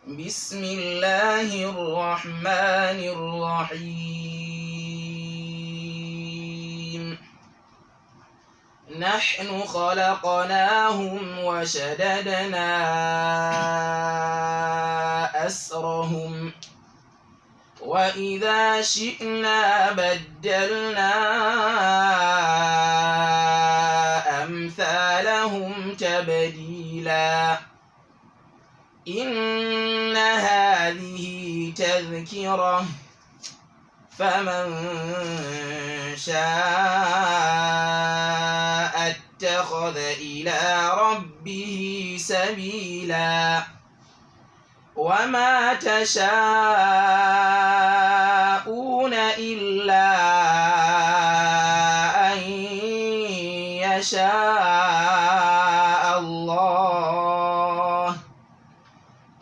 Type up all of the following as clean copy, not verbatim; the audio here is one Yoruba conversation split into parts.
بسم الله الرحمن الرحيم نحن خلقناهم وشددنا أسرهم وإذا شئنا بدلنا أمثالهم تبديلا إن هذه تذكرة فمن شاء اتخذ إلى ربه سبيلا وما تشاءون إلا أن يشاء الله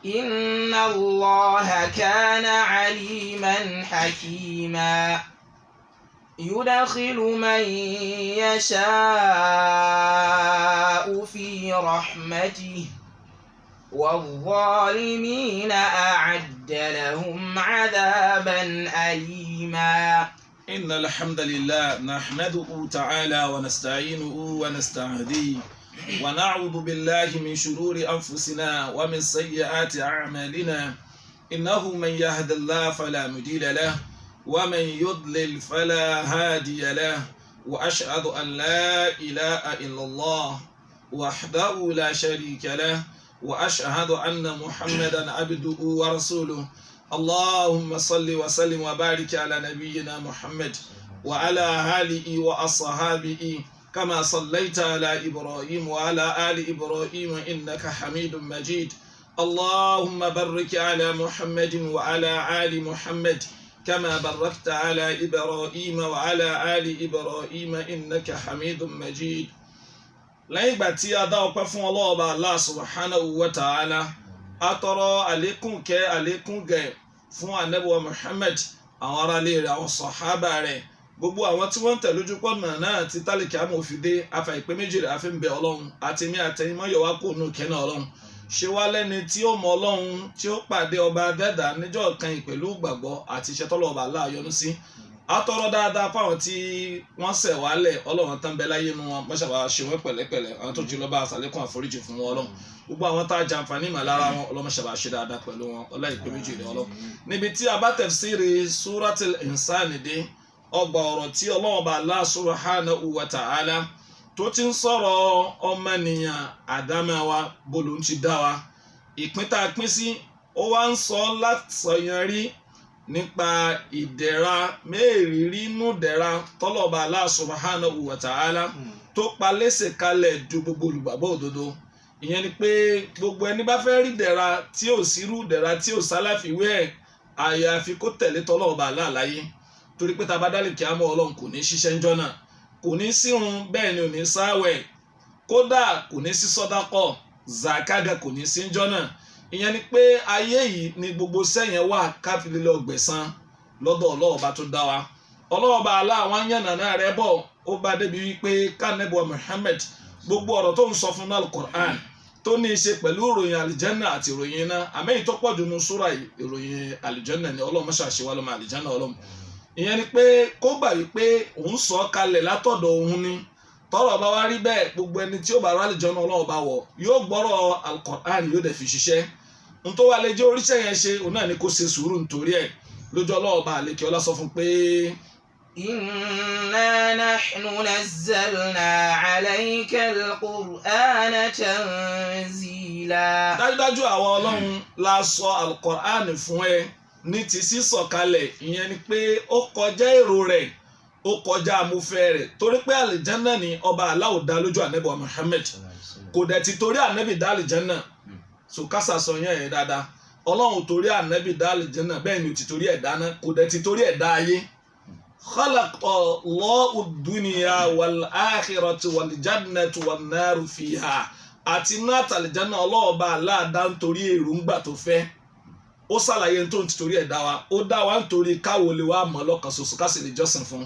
إن الله كان عليما حكيما يدخل من يشاء في رحمته والظالمين أعد لهم عذابا أليما إن الحمد لله نحمده تعالى ونستعينه ونستهديه ونعوذ بالله من شرور أنفسنا ومن سيئات أعمالنا إنه من يهد الله فلا مضل له ومن يضلل فلا هادي له وأشهد أن لا إله إلا الله وحده لا شريك له وأشهد أن محمدا عبده ورسوله اللهم صل وسلم وبارك على نبينا محمد وعلى آله وأصحابه كما صليت على إبراهيم وعلى آل إبراهيم إنك حميد مجيد اللهم بارك على محمد وعلى آل محمد كما باركت على إبراهيم وعلى آل إبراهيم إنك حميد مجيد lẹ́yìn ìgbà tí a dá ọpẹ́ fún ọlọ́ọ̀bá Allah subhanahu wa ta'ala a tọrọ àlékún kẹ́ àlékún gẹ̀ fún ànábì Muhammad àwọn aráalé rẹ̀ àwọn sàhábà rẹ̀ gbogbo àwọn tí wọ́n ń tẹ̀lé ojú pọ̀nà náà ti tálíkì amòfìdé afa ìpè méjì rẹ̀ àfi ń bẹ ọlọ́run àti mi àtẹ̀yìn mọ́yọ̀ wá kó nù kẹ́nà ọlọ́run ṣe wá lẹ́ni tí ó mọ ọlọ́run tí ó pàdé ọba dẹ́dà níjọ́ kan pẹ̀lú gbàgbọ́ àti iṣẹ́ tọ́lọ́ọ̀bá Allah yọ́nú sí atọrọ dáadáa fáwọn tí wọ́n ṣẹ̀ wálẹ̀ ọlọ́run tán bẹ láyé nu wọn mọ́ṣábà ṣe wọ́n pẹ̀lẹ́pẹ̀lẹ́ àwọn tó jù lọ bá àṣàlékún àforíjì fún wọn ọlọ́run gbogbo àwọn tá a jàǹfààní mà lára wọn ọlọ́mọṣábà ṣe dáadáa pẹ̀lú wọn ọláìpẹ́ méjì rẹ̀ ọlọ́run níbi tí a bá tafsiri Suratul Insan dé ọgbà ọ̀rọ̀ tí ọlọ́run bá Allah subhanahu wa ta'ala tó ti ń sọ̀rọ̀ ọmọnìyàn àdámẹ́wa bolo ń ti dá wa ìpín tá a pín sí ó wá ń sọ látọ̀yànrí nípa ìdẹ̀ra mẹ́rìírí inú dẹ̀ra tọ́lọ́ba Allah subhanahu wa ta'ala tó pa lẹ́sẹ̀ kalẹ̀ ju gbogbo olùgbàgbọ́ òdodo ìyẹn ni pé gbogbo ẹni bá fẹ́ rí dẹ̀ra tí ò sírú dẹ̀ra tí ò sálàfiwé ẹ̀ àyàfi kó tẹ̀lé tọ́lọ́ba Allah láyé torí pé tá a bá dálé kí á mọ ọlọ́run kò ní ṣiṣẹ́ ńjọ́ náà kò ní sírun bẹ́ẹ̀ ni ò ní sáwẹ̀ kódà kò ní sí sọ́dákọ̀ zakaga kò ní sí ńjọ́ náà ìyẹn ni pé ayé yìí ni gbogbo sẹ́yìn wà káfílẹ̀ lọ gbẹ̀san lọ́dọ̀ ọlọ́ọ̀ba tó dá wa ọlọ́ọ̀ba aláwọn yànnà náà rẹ bọ̀ ó bá débi wípé kánẹ́bọ̀ Muhammad gbogbo ọ̀rọ̀ tó ń sọ fún Al-Qur'an tó ní í ṣe pẹ̀lú ìròyìn àlìjánà àti ìròyìn iná àmẹ́yìn tó pọ̀ jù nínú súrà ìròyìn àlìjánà ni ọlọ́mọ ṣàṣewá lọ́mọ àlìjánà ọlọ́mọ ìyẹn ni pé kó gbà wípé òun sọ kalẹ̀ látọ̀dọ̀ òun ni tọ́rọ̀ bá wá rí bẹ́ẹ̀ gbogbo ẹni tí ó bá rálẹ̀ jọ́nà ọlọ́run bá wọ̀ yóò gbọ́rọ̀ Al-Qur'an yóò dẹ̀ fi ṣiṣẹ́ n tó wà lè jẹ́ oríṣẹ́ yẹn ṣe òun náà ni kó ṣe sùúrù nítorí ẹ̀ lójú ọlọ́run bá àlekè ọlá sọ fún pé. inna nahnu nazzalna alayka al-Qur'ana tanzila. dájúdájú àwọn ọlọ́run la sọ Al-Qur'an fún ẹ ní ti sísọ̀kalẹ̀ ìyẹn ni pé ó kọjá èrò rẹ̀ ó kọjá amúfẹ́ rẹ̀ torí pé àlìjánná ni ọba aláwọ̀ dá lójú ànábì Muhammad kò dẹ̀ ti torí ànábì dá àlìjánná so kásà sọ yẹn yẹn dáadáa ọlọ́run torí ànábì dá àlìjánná bẹ́ẹ̀ ni ò ti torí ẹ̀ dáná kò dẹ̀ ti torí ẹ̀ dá ayé khalaqallahu ad-dunya wal-akhirata wal-jannata wan-naru fiha àti iná àtàlìjánná ọlọ́ọ̀ba aláàdá nítorí èròǹgbà tó fẹ́ ó ṣàlàyé tó ń torí ẹ̀ dá wa ó dá wa nítorí káwo lè wá mọ̀ lọ́kàn ṣoṣo ká sì lè jọ́sìn fún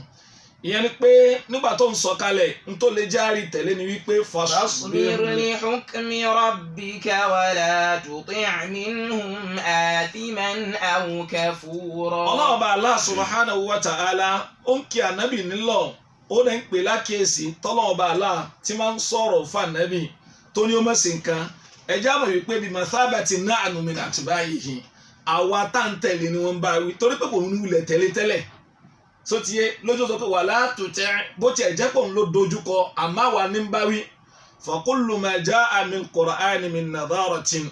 ìyẹn ni pé nígbà tó ń sọ kalẹ̀ n tó lè járe tẹ̀lé ni wípé فاصبر لحكم ربك ولا تطع منهم آثما أو كفورا. Ọlọ́run bá Allah subhanahu wa ta'ala ó ń kí ànábì nílọ̀ ó lè ń pè lákèésí tọ́lọ́run bá Allah tí máa ń sọ̀rọ̀ fún ànábì tó ní ó mọ̀ sí nǹkan ẹ̀já mọ̀ wípé bí mathabati na'nu min atba'ihi àwa tá ń tẹ̀lé ni wọ́n bá wí torí pé kò ń wulẹ̀ tẹ́lẹ̀ tẹ́lẹ̀ sotiye lójú sọ pé wala tuti' bó tiẹ̀ jẹ́ pọ̀ ń lo dojúkọ àmọ́ àwa ní bá wí fa kullu ma ja'a min qur'ani min nadaratin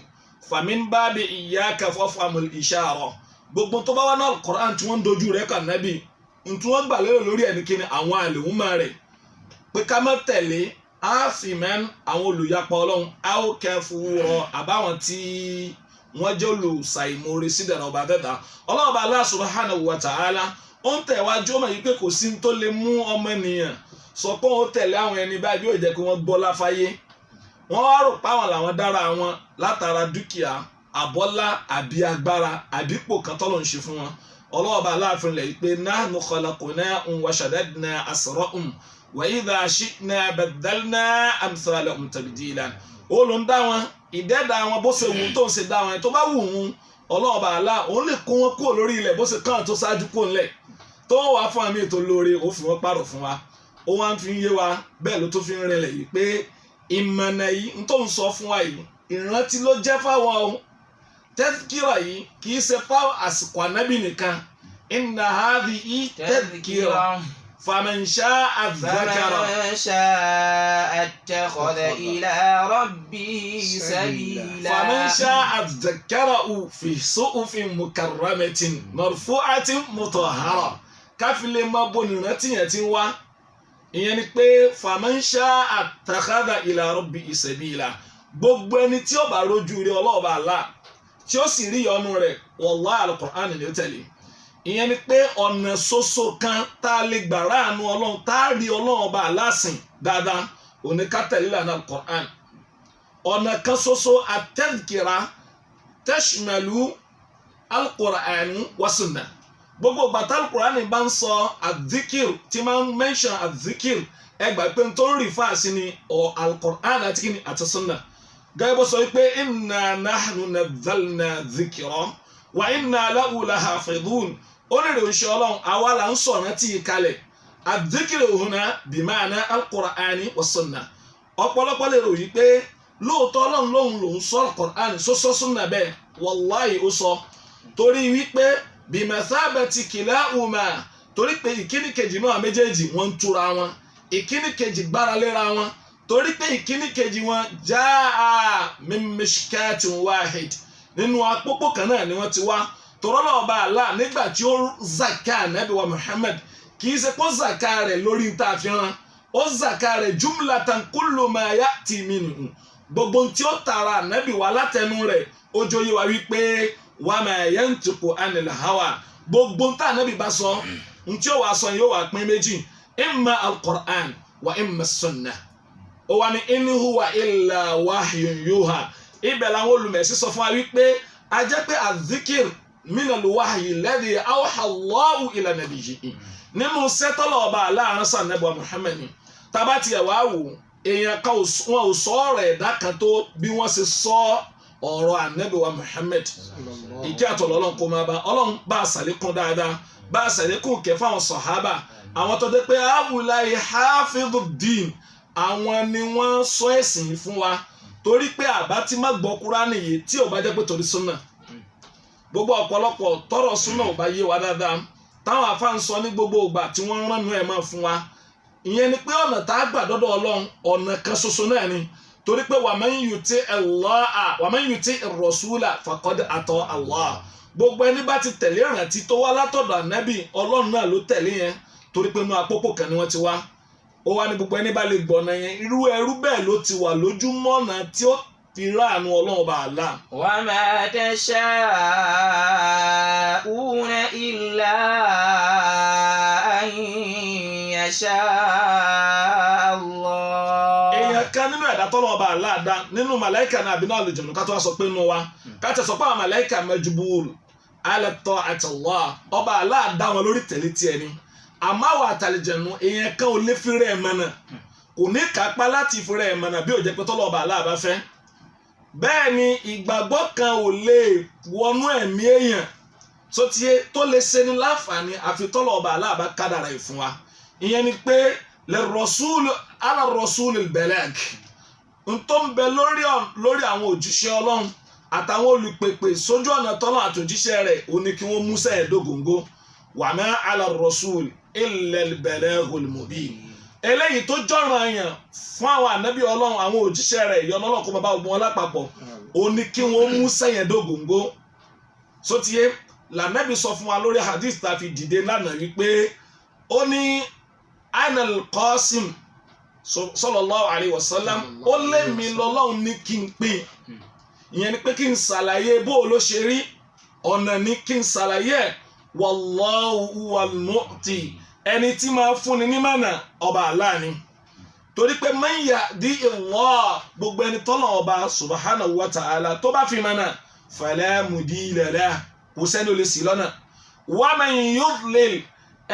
fa min babi iyyaka fafhamul ishara gbogbo tó bá wà náà Qur'an tí wọ́n dojú rẹ̀ kàn nábì ntí wọ́n gbà lérò lórí ẹnikẹ́ni àwọn àlèhùnmá rẹ̀ pé ká má tẹ̀lé àfìmẹ́n àwọn olùyapa ọlọ́run àwòkẹ́fùrọ̀ àbáwọn tí wọ́n jẹ́ olùsàìmọ̀ọ́rẹ́ sídẹ̀rẹ̀ ọba dẹ́ta ọlọ́run bá Allah subhanahu wa ta'ala ó ń tẹ̀wájú ọmọ yìí pé kò sí tó lè mú ọmọ ènìyàn sọ pé ó tẹ̀lé àwọn ẹni báyìí bí ó jẹ́ pé wọ́n gbọ́ láfáyé wọ́n wá rò páwọn làwọn dára wọn látara dúkìá àbọ́lá àbí agbára àbípò kan tọ́lọ̀ ń ṣe fún wọn ọlọ́run bá aláàfin lẹ̀ pé nahnu khalaqnahum wa shaddadna asrahum wa idha shi'na baddalna amthalahum tabdila ó ló ń dá wọn ìdẹ́dà wọn bó ṣe wù tó ń ṣe dá wọn tó bá wù wọn ọlọ́run bá alá òun lè kó wọn kúrò lórí ilẹ̀ bó ṣe kàn tó ṣáájú kó ńlẹ̀ tó wà fún àmì ètò lóore ó fi wọn pààrọ̀ fún wa ó wá ń fi yé wa bẹ́ẹ̀ ló tó fi ń rinlẹ̀ yìí pé ìmọ̀nà yìí ń tó ń sọ fún wa yìí ìrántí ló jẹ́ fáwọn ohun tẹ́tíkìrà yìí kì í ṣe fáwọn àsìkò ànábì nìkan inna hadhihi tẹ́tíkìrà faman sha'a dhakara. فمن شاء اتخذ إلى ربه سبيلا. faman sha'a dhakarahu fi suhufin mukarramatin marfu'atin mutahhara káfílẹ̀ máa bọ̀ nìrántí yẹn ti wá ìyẹn ni pé faman sha'a ittakhadha ila rabbihi sabila gbogbo ẹni tí ó bá rojú rí ọlọ́ọ̀bá Allah tí ó sì rí ọnu rẹ̀ wallahi al-Qur'an ni ó tẹ̀lé ìyẹn ni pé ọ̀nà ṣoṣo kan tá a lè gbà ráàánú ọlọ́run tá a rí ọlọ́ọ̀bá Allah sìn dáadáa òní ká tẹ̀lé lànà al-Qur'an ọ̀nà kan ṣoṣo at-tadhkira tashmalu al-Qur'an wa sunnah gbogbo bàtà al-Qur'an bá ń sọ adhikir tí máa ń mention adhikir ẹgbà pé n tó ń rí fáàsì ni al-Qur'an àti kíni àti sunnah gẹ́gẹ́ bó sọ wípé inna nahnu nazzalna dhikra wa inna lahu lahafidhun ó lè rìn ṣe ọlọ́run àwa là ń sọ̀rọ̀ tí ì kalẹ̀ adh-dhikru huna bima'na al-Qur'ani wa sunnah ọ̀pọ̀lọpọ̀ lè rò yìí pé lóòótọ́ ọlọ́run lòun lòun sọ al-Qur'an sọ́sọ́ súnà bẹ́ẹ̀ wallahi ó sọ torí wípé bimathabati kilahuma torí pé ìkíní kejì náà méjèèjì wọ́n ń túra wọn ìkíní kejì gbára léra wọn torí pé ìkíní kejì wọn jaa min mishkatin wahid nínú àpòpò kan náà ni wọ́n ti wá tọ́rọ́lọ́ ọba Allah nígbà tí ó zaka nabi wa Muhammad kì í ṣe kó zaka rẹ̀ lórí tá a fi hàn ó zaka rẹ̀ jumlatan kullu ma ya'ti minhu gbogbo tí ó tara nabi wa látẹnu rẹ̀ ó jọyè wa wípé wa ma yantiqu anil hawa gbogbo tá nabi bá sọ ntí ó wàá sọ yóò wá pín méjì imma al-Qur'an wa imma as-sunnah ó wà ní in huwa illa wahyun yuha ibẹ̀ làwọn olùmẹ̀sí sọ fún wa wípé a jẹ́ pé azikir minal wahyi alladhi awha Allahu ila nabiyyihi nínú sẹ́tọ́lọ̀ ọba aláàrán sànẹ́bọ̀ Muhammad tabati ẹ̀ wá wò èèyàn kan wọn ò sọ ọ̀rọ̀ ẹ̀dá kan tó bí wọ́n ṣe sọ ọ̀rọ̀ ànẹ́bọ̀ Muhammad ìkí àtọ̀lọ́ ọlọ́run kó máa bá ọlọ́run bá àṣàlékún dáadáa bá àṣàlékún kẹfà àwọn sàhábà àwọn tó dé pé awùláyé hafidhuddin àwọn ni wọ́n sọ ẹ̀sìn fún wa torí pé àbá tí má gbọ́ Kúránì yìí tí ò bá jẹ́ pé torí súnà gbogbo ọ̀pọ̀lọpọ̀ tọrọ súnà ò bá yé wa dáadáa táwọn afá ń sọ ní gbogbo ìgbà tí wọ́n ránnu ẹ̀ máa fún wa ìyẹn ni pé ọ̀nà tá a gbà dọ́dọ̀ ọlọ́run ọ̀nà kan ṣoṣo náà ni torí pé wa man yuti ar-rasula faqad ata Allah gbogbo ẹni bá ti tẹ̀lé ìrántí tó wá látọ̀dọ̀ ànábì ọlọ́run náà ló tẹ̀lé yẹn torí pé inú àpòpò kan ni wọ́n ti wá ó wá ní gbogbo ẹni bá lè gbọ̀nà yẹn irú ẹrú bẹ́ẹ̀ ló ti wà lójúmọ́ ọ̀nà tí ó fi ráàánú ọlọ́run bá Allah. wa ma tasha'una illa an yasha Allah. èèyàn kan nínú ẹ̀dá tọ́lọ́ ọba Allah dá nínú màláìkà náà àbínú àlùjànnú ká tó wá sọ pé nínú wa ká tẹ̀ sọ pé àwọn màláìkà majbul ala ta'ati Allah ọba Allah dá wọn lórí tẹ̀lé tiẹ̀ ni àmọ́ àwọn àtàlìjẹ̀nu èèyàn kan ò lè fi rẹ̀ mọ̀nà kò ní kápá láti fi rẹ̀ mọ̀nà bí ó jẹ́ pé tọ́lọ́ọ̀bà aláàbá fẹ́ bẹ́ẹ̀ ni ìgbàgbọ́ kan ò lè wọnú ẹ̀mí èèyàn tó lè ṣe ní láǹfààní àfi tọ́lọ́ọ̀bà aláàbá kádàrá ẹ̀ fún wa ìyẹn ni pé ala rasul al-balag ntó ń bẹ lórí àwọn òjíṣẹ́ ọlọ́run àtàwọn olùpèpè sójú ọ̀nà tọ́lọ́ àtòjíṣẹ́ rẹ̀ ó ní kí wọ́n múṣẹ́ ẹ̀dógóńgó wa ma ala rasul illa al-balagul mubin eléyìí tó jọ̀ràn èèyàn fún àwọn ànábì ọlọ́run àwọn òjíṣẹ́ rẹ̀ ìyọ́nà ọlọ́run kó máa bá gbogbo wọn lápapọ̀ ó ní kí wọ́n múṣẹ́ yẹn dógóńgó sótìyé lànàbì sọ fún wa lórí hadith tá a fi dìde lánàá wípé ó ní anal qasim sallallahu alayhi wa sallam ó lé mi lọ́lọ́run ní kí n pín ìyẹn ni pé kí n ṣàlàyé bó o ló ṣe rí ọ̀nà ní kí n ṣàlàyé wallahu wal mu'ti ẹni tí máa fúnni ní mọ̀nà ọba Allah ni torí pé man yahdi Allah gbogbo ẹni tọ́lọ̀ ọba subhanahu wa ta'ala tó bá fi mọ̀nà fala mudilla lahu kò sẹ́ni ó lè ṣì lọ́nà wa man yudlil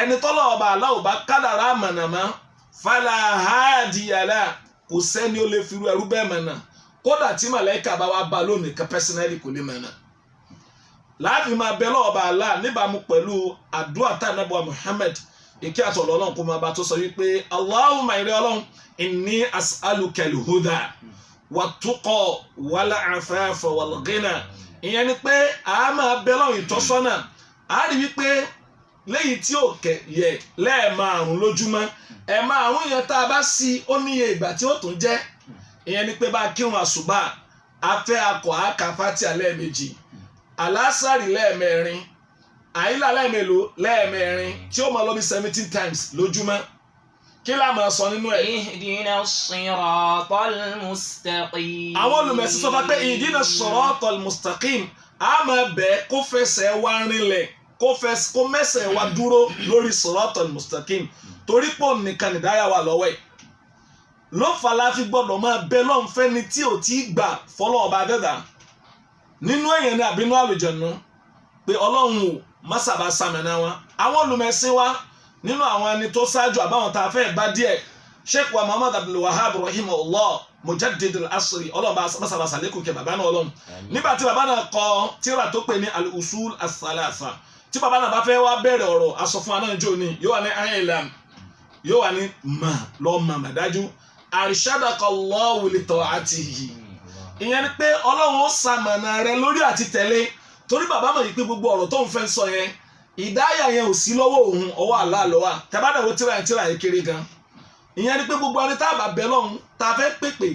ẹni tọ́lọ̀ ọba Allah ò bá kádàrá mọ̀nà mọ́ fala hadiya lahu kò sẹ́ni ó lè fi irú ẹrú bẹ́ẹ̀ mọ̀nà kódà tí màláíkà bá wá bá lónìí kan pẹ́sínẹ́lì kò lè mọ̀nà láàfin máa bẹ lọ́wọ́ ọba Allah níbàámu pẹ̀lú àdúrà tá ànábì Muhammad ìkí àtọ̀lọ́ ọlọ́run kó máa bá tó sọ wípé Allahumma ìrẹ́ ọlọ́run inni as'aluka al-huda wat-tuqa wal-afafa wal-ghina ìyẹn ni pé a máa bẹ lọ́wọ́ ìtọ́sọ́nà a rí wípé léyìí tí ò yẹ lẹ́ẹ̀márùn lójúmọ́ ẹ̀ẹ̀márùn yẹn tá a bá sí ó níye ìgbà tí ó tún jẹ́ ìyẹn ni pé bá a kírun àsùbà afẹ́ akọ̀ àkàfàtì lẹ́ẹ̀mejì alásàrì lẹ́ẹ̀mẹ́rin àyílà lẹ́ẹ̀mélòó lẹ́ẹ̀mẹ́rin tí ó máa lọ bí 17 times lójúmọ́ kí la máa sọ nínú ẹ̀. ihdina siratal mustaqim. àwọn olùmẹ̀sí sọ fún pé ihdina siratal mustaqim a máa bẹ̀ kó fẹsẹ̀ wá rinlẹ̀ kó mẹ́sẹ̀ wá dúró lórí siratal mustaqim torí pò nìkan nìdáyà wà lọ́wọ́ ẹ̀ ló fà láfi gbọ́dọ̀ máa bẹ lọ́n fẹ́ni tí ò tí gbà fọlọ́ ọba dẹ́dà nínú èèyàn ní àbínú àlùjànnú pé ọlọ́run ò mọ́sàbá sàmìnà wọn àwọn olùmẹ̀sìn wa nínú àwọn ẹni tó ṣáájú àbáwọn tá a fẹ́ bá díẹ̀ sheikh wa muhammad abdul wahab rahimahullah mujaddid al-asri ọlọ́run bá mọ́sàbá sàlékùn kẹ bàbá náà ọlọ́run nígbà tí bàbá náà kọ tíra tó pè ní al-usul as-salasa tí bàbá náà bá fẹ́ wá bẹ̀rẹ̀ ọ̀rọ̀ aṣọ fún anájọ́ ni yóò wà ní ayélujára yóò wà ní lọ́ọ́ màdájú arshadakallahu li ta'atihi ìyẹn ni pé ọlọ́run ó ṣamọ̀nà rẹ lórí àti tẹ̀lé torí bàbá mọ̀ yìí pé gbogbo ọ̀rọ̀ tó ń fẹ́ sọ yẹn ìdáyà yẹn ò sí lọ́wọ́ òun ọwọ́ Allah ló wà tẹ́bádàwó tíra yẹn kéré gan ìyẹn ni pé gbogbo ẹni tá a bá bẹ lọ́hùn tá a fẹ́ pèpè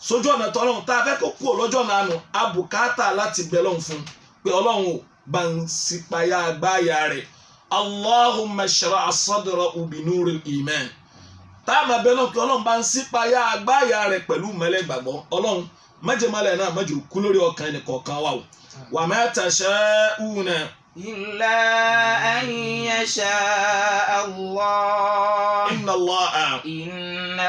sójú ọ̀nà tọ́lọ́hùn tá a fẹ́ kó kú lọ́jọ́ ọ̀nà àná abùkátà láti bẹ lọ́hùn fún pé ọlọ́run ò bá ń sípayá agbáyà rẹ̀ Allahumma shrah sadrahu bi nuril iman tá a máa bẹ lọ́hùn pé ọlọ́run bá ń sípayá agbáyà rẹ̀ pẹ̀lú mẹ́lẹ̀ gbàgbọ́ ọlọ́run májèmálẹ̀ náà májò kú lórí ọkàn ẹnì kọ̀ọ̀kan wa o wa ma tasha'una illa an yasha Allah inna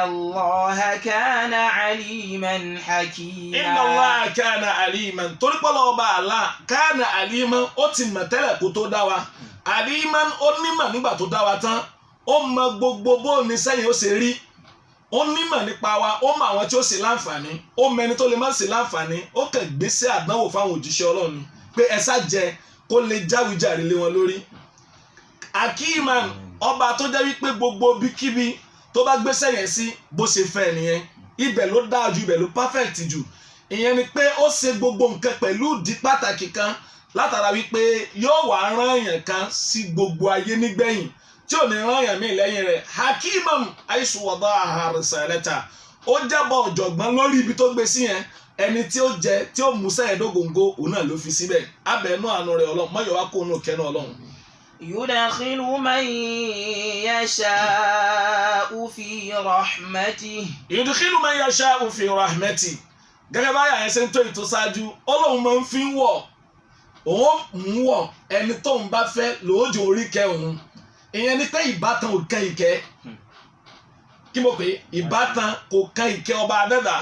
Allaha kana aliman hakima. inna Allaha kana aliman torí pé ọba Allah kana aliman ó ti mọ̀ tẹ́lẹ̀ kó tó dá wa aliman ó nímọ̀ nígbà tó dá wa tán ó mọ gbogbo bó ní sẹ́yìn ó ṣe rí ó nímọ̀ nípa wa ó mọ àwọn tí ó sì láǹfààní ó mẹni tó lè má sì láǹfààní ó kàn gbèsè àdánwò fáwọn òjíṣẹ́ Ọlọ́run pé ẹ sá jẹ kó lè jáwéjàre lé wọn lórí. Akiman ọba tó jẹ́ wípé gbogbo bíkíbi tó bá gbèsè yẹn sí bó ṣe fẹ́ nìyẹn ibẹ̀ ló dáa jù ibẹ̀ ló perfect jù ìyẹn ni pé ó ṣe gbogbo nǹkan pẹ̀lú ìdí pàtàkì kan látara wípé yóò wá rán èèyàn kan sí gbogbo ayé nígbẹ̀yìn tí ò ní rán èèyàn míì lẹ́yìn rẹ̀ Hakimam aisu wàdà àhàrẹ̀sẹ̀lẹ́ta ó jábọ̀ ọ̀jọ̀gbọ́n lórí ibi tó gbé sí yẹn ẹni tí ó jẹ tí ó mú sẹ́yìn dógóńgó òun náà ló fi síbẹ̀ abẹ́nú àánú rẹ̀ ọlọ́run mọ́yọ̀ wá kó òun kẹ́nu ọlọ́run. yudakhilu man yasha'u fi rahmatihi. yudakhilu man yasha'u fi rahmatihi gẹ́gẹ́ báyà yẹn ṣe ń tó ètò ṣáájú ọlọ́run máa ń fi ń wọ̀ òun ń wọ̀ ẹni tó ń bá fẹ́ lòójó orí kẹ́ òun ìyẹn ni pé ìbátan ò kẹ́ ìkẹ́ kí mo pè ìbátan kò kẹ́ ìkẹ́ ọba adẹ́dà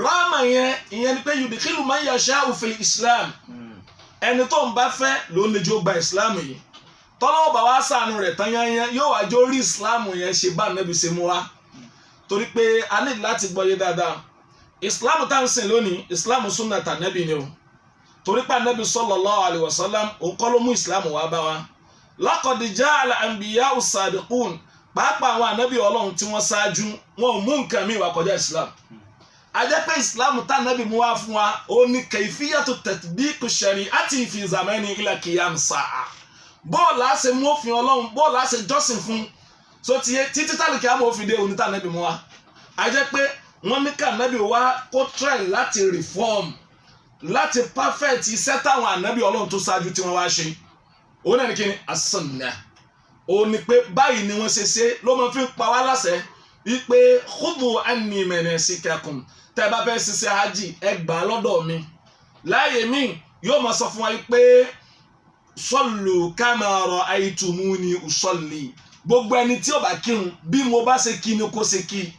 ráàmà yẹn ìyẹn ni pé yudikhilu man yasha'u fil islam ẹni tó ń bá fẹ́ ló ń lè jó gba islam yìí tọ́lọ́wọ́ bá wá ṣàánú rẹ̀ tán yányán yóò wá jó rí ìsìláàmù yẹn ṣe bá ànábì ṣe mú wá torí pé a ní láti gbọ́yé dáadáa ìsìláàmù tá à ń sìn lónìí ìsìláàmù súnà tànábì ni o torí pé ànábì sallallahu alaihi wasallam òun kọ́ ló mú ìsìláàmù wá bá wa laqad ja'ala anbiya'u sadiqun pàápàá àwọn ànábì ọlọ́run tí wọ́n ṣáájú wọn ò mú nǹkan míì wá kọjá ìsìláàmù a jẹ́ pé ìsìláàmù tá ànábì mú wá fún wa ó ní kayfiyatu tatbiqu shari'ati fi zamani ila qiyam sa'a bọ́ọ̀lù á ṣe mú òfin ọlọ́run bọ́ọ̀lù á ṣe jọ́sìn fún so títí tálíkì àmọ́ òfin dé òní tá ànábì mú wa a jẹ́ pé wọ́n ní ká ànábì wá kó try láti reform láti perfect iṣẹ́ táwọn ànábì ọlọ́run tó ṣáájú tí wọ́n wá ṣe òun náà ní kí ni as-sunnah òun ni pé báyìí ni wọ́n ṣe ló máa fi pa wá láṣẹ wípé khudhu anni manasikakum tẹ́ bá fẹ́ ṣiṣẹ́ hajj ẹ gbà lọ́dọ̀ mi láàyè mi yóò máa sọ fún wa pé sallu kama ra'aytumuni usalli gbogbo ẹni tí ó bá kírun bí mo bá ṣe kí ni kó ṣe kí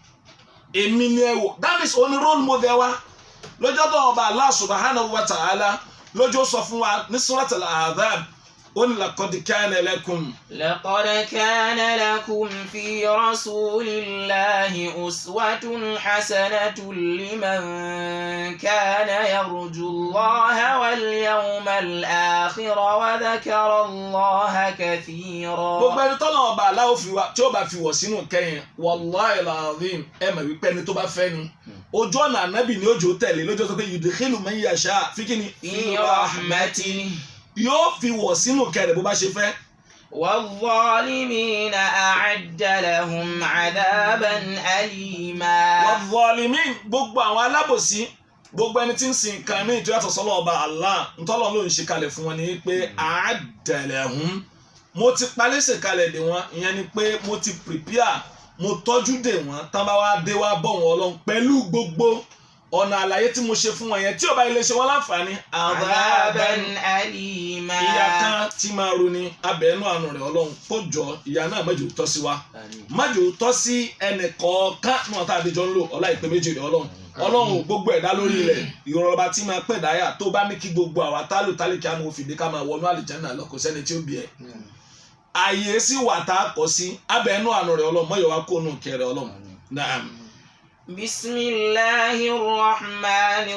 èmi ni ẹ wò that is only role model wa lọ́jọ́ tó ọba Allah subhanahu wa ta'ala lọ́jọ́ sọ fún wa ní suratul A'dhab ó ní laqad kana lakum. لقد كان لكم في رسول الله أسوة حسنة لمن كان يرجو الله واليوم الآخر وذكر الله كثيرا. gbogbo ẹni tọ́nà ọba aláwọ̀ tí ó bá fi wọ̀ sínú kẹ́yìn wallahi alazim ẹ mọ̀ wípé ẹni tó bá fẹ́ ni ojú ọ̀nà ànábì ni ojú tẹ̀lé lójú tó pé yudkhilu man yasha fi kíni في رحمته yóò fi wọ̀ sínú kẹrẹ̀ bó bá ṣe fẹ́. والظالمين أعد لهم عذابا أليما. والظالمين gbogbo àwọn alábòsí gbogbo ẹni tí ń sin nǹkan ní ìjọ yàtọ̀ sọ́lọ́ ọba Allah ntọ́lọ́ ló ń ṣe kalẹ̀ fún wọn ni pé أعد لهم mo ti palẹ́sẹ̀ kalẹ̀ dè wọ́n ìyẹn ni pé mo ti prepare mo tọ́jú dè wọ́n tán bá wá dé wá bọ̀ wọ́n Ọlọ́run pẹ̀lú gbogbo ọ̀nà àlàyé tí mo ṣe fún wọn yẹn tí ó bá ilé ṣe wọ́n láǹfààní. عذابا أليما. ìyà kan tí máa roni abẹ́nú àánú rẹ̀ Ọlọ́run kó jọ ìyà náà má jẹ́ ó tọ́ sí wa má jẹ́ ó tọ́ sí ẹnì kọ̀ọ̀kan náà tá a dé jọ ń lò ọlá ìpè méjì rẹ̀ Ọlọ́run gbogbo ẹ̀dá lórí ilẹ̀ ìrọ̀rọ̀ba tí máa pẹ̀ dáyà tó bá ní kí gbogbo àwa tálò tálíkì àmọ́ òfìdí ká máa wọnú àlìjánnà lọ kò sẹ́ni tí ó bí ẹ̀. ààyè sí wà tá a kọ́ sí abẹ́nú àánú rẹ̀ Ọlọ́run mọ́yọ̀ wá kó nù kẹrẹ̀ Ọlọ́run. Naam. بسم الله الرحمن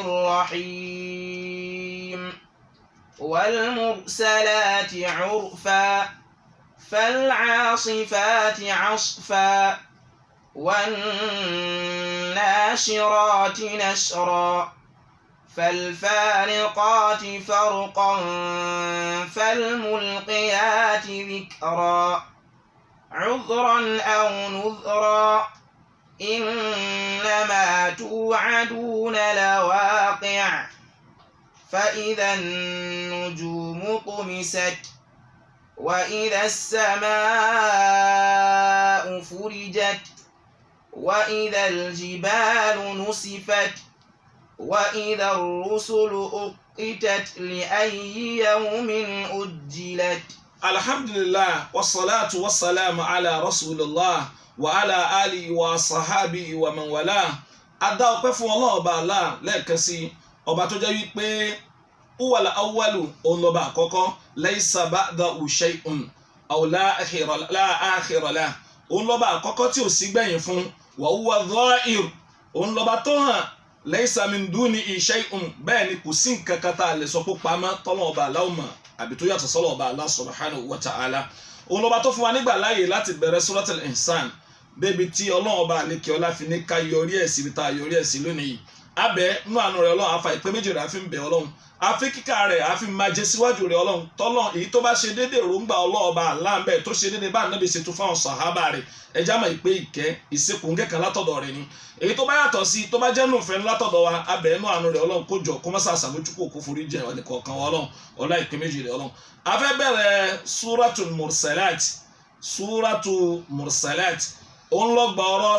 الرحيم والمرسلات عرفا فالعاصفات عصفا والناشرات نشرا فالفارقات فرقا فالملقيات ذكرا عذرا أو نذرا إنما توعدون لواقع فإذا النجوم طمست وإذا السماء فرجت وإذا الجبال نسفت وإذا الرسل أقتت لأي يوم أجلت. الحمد لله والصلاة والسلام على رسول الله wàhálà ali wa sahabi wa man wala adá ọpẹ́ fún Ọlọ́run ọba Allah lẹ́ẹ̀kan sí ọba tó jẹ́ wípé huwal awwalu òun lọ́ba àkọ́kọ́ laysa ba'dahu shay'un aw la akhira lahu òun lọ́ba àkọ́kọ́ tí ò sí gbẹ̀yìn fún wa huwa dhahir òun lọ́ba tó hàn laysa min dunihi shay'un bẹ́ẹ̀ ni kò sí nǹkan kan tá a lè sọ pé pamọ́ tọ́lọ́ ọba Allah mọ̀ àbí tó yàtọ̀ sọ́lọ́ ọba Allah subhanahu wa ta'ala òun lọ́ba tó fún wa nígbà láàyè láti bẹ̀rẹ̀ suratul insan débi tí Ọlọ́run ọba àlekè ọlá fi ní ká yọrí ẹ̀ síbi tá a yọrí ẹ̀ sí lónìí yìí abẹ́ nínú àánú rẹ̀ Ọlọ́run afa ìpè méjì rẹ̀ àfi ń bẹ̀ Ọlọ́run àfi kíkà rẹ̀ àfi máa jẹ síwájú rẹ̀ Ọlọ́run tọ́lọ́ èyí tó bá ṣe déédéé èròǹgbà Ọlọ́run ọba aláǹbẹ̀ tó ṣe déédéé bá ànábì ṣe tó fáwọn sàhábà rẹ̀ ẹja mọ̀ ìpè ìkẹ́ ìsekùngẹ́ kan látọ̀dọ̀ rẹ̀ ni èyí tó bá yàtọ̀ sí tó bá jẹ́ nùfẹ́ látọ̀dọ̀ wa abẹ́ nínú àánú rẹ̀ Ọlọ́run kó jọ kó má sàṣàmójúkò kó forí jẹ ẹnì kọ̀ọ̀kan Ọlọ́run ọlá ìpè méjì rẹ̀ Ọlọ́run a fẹ́ bẹ̀rẹ̀ suratul mursalat òun lọ gba ọ̀rọ̀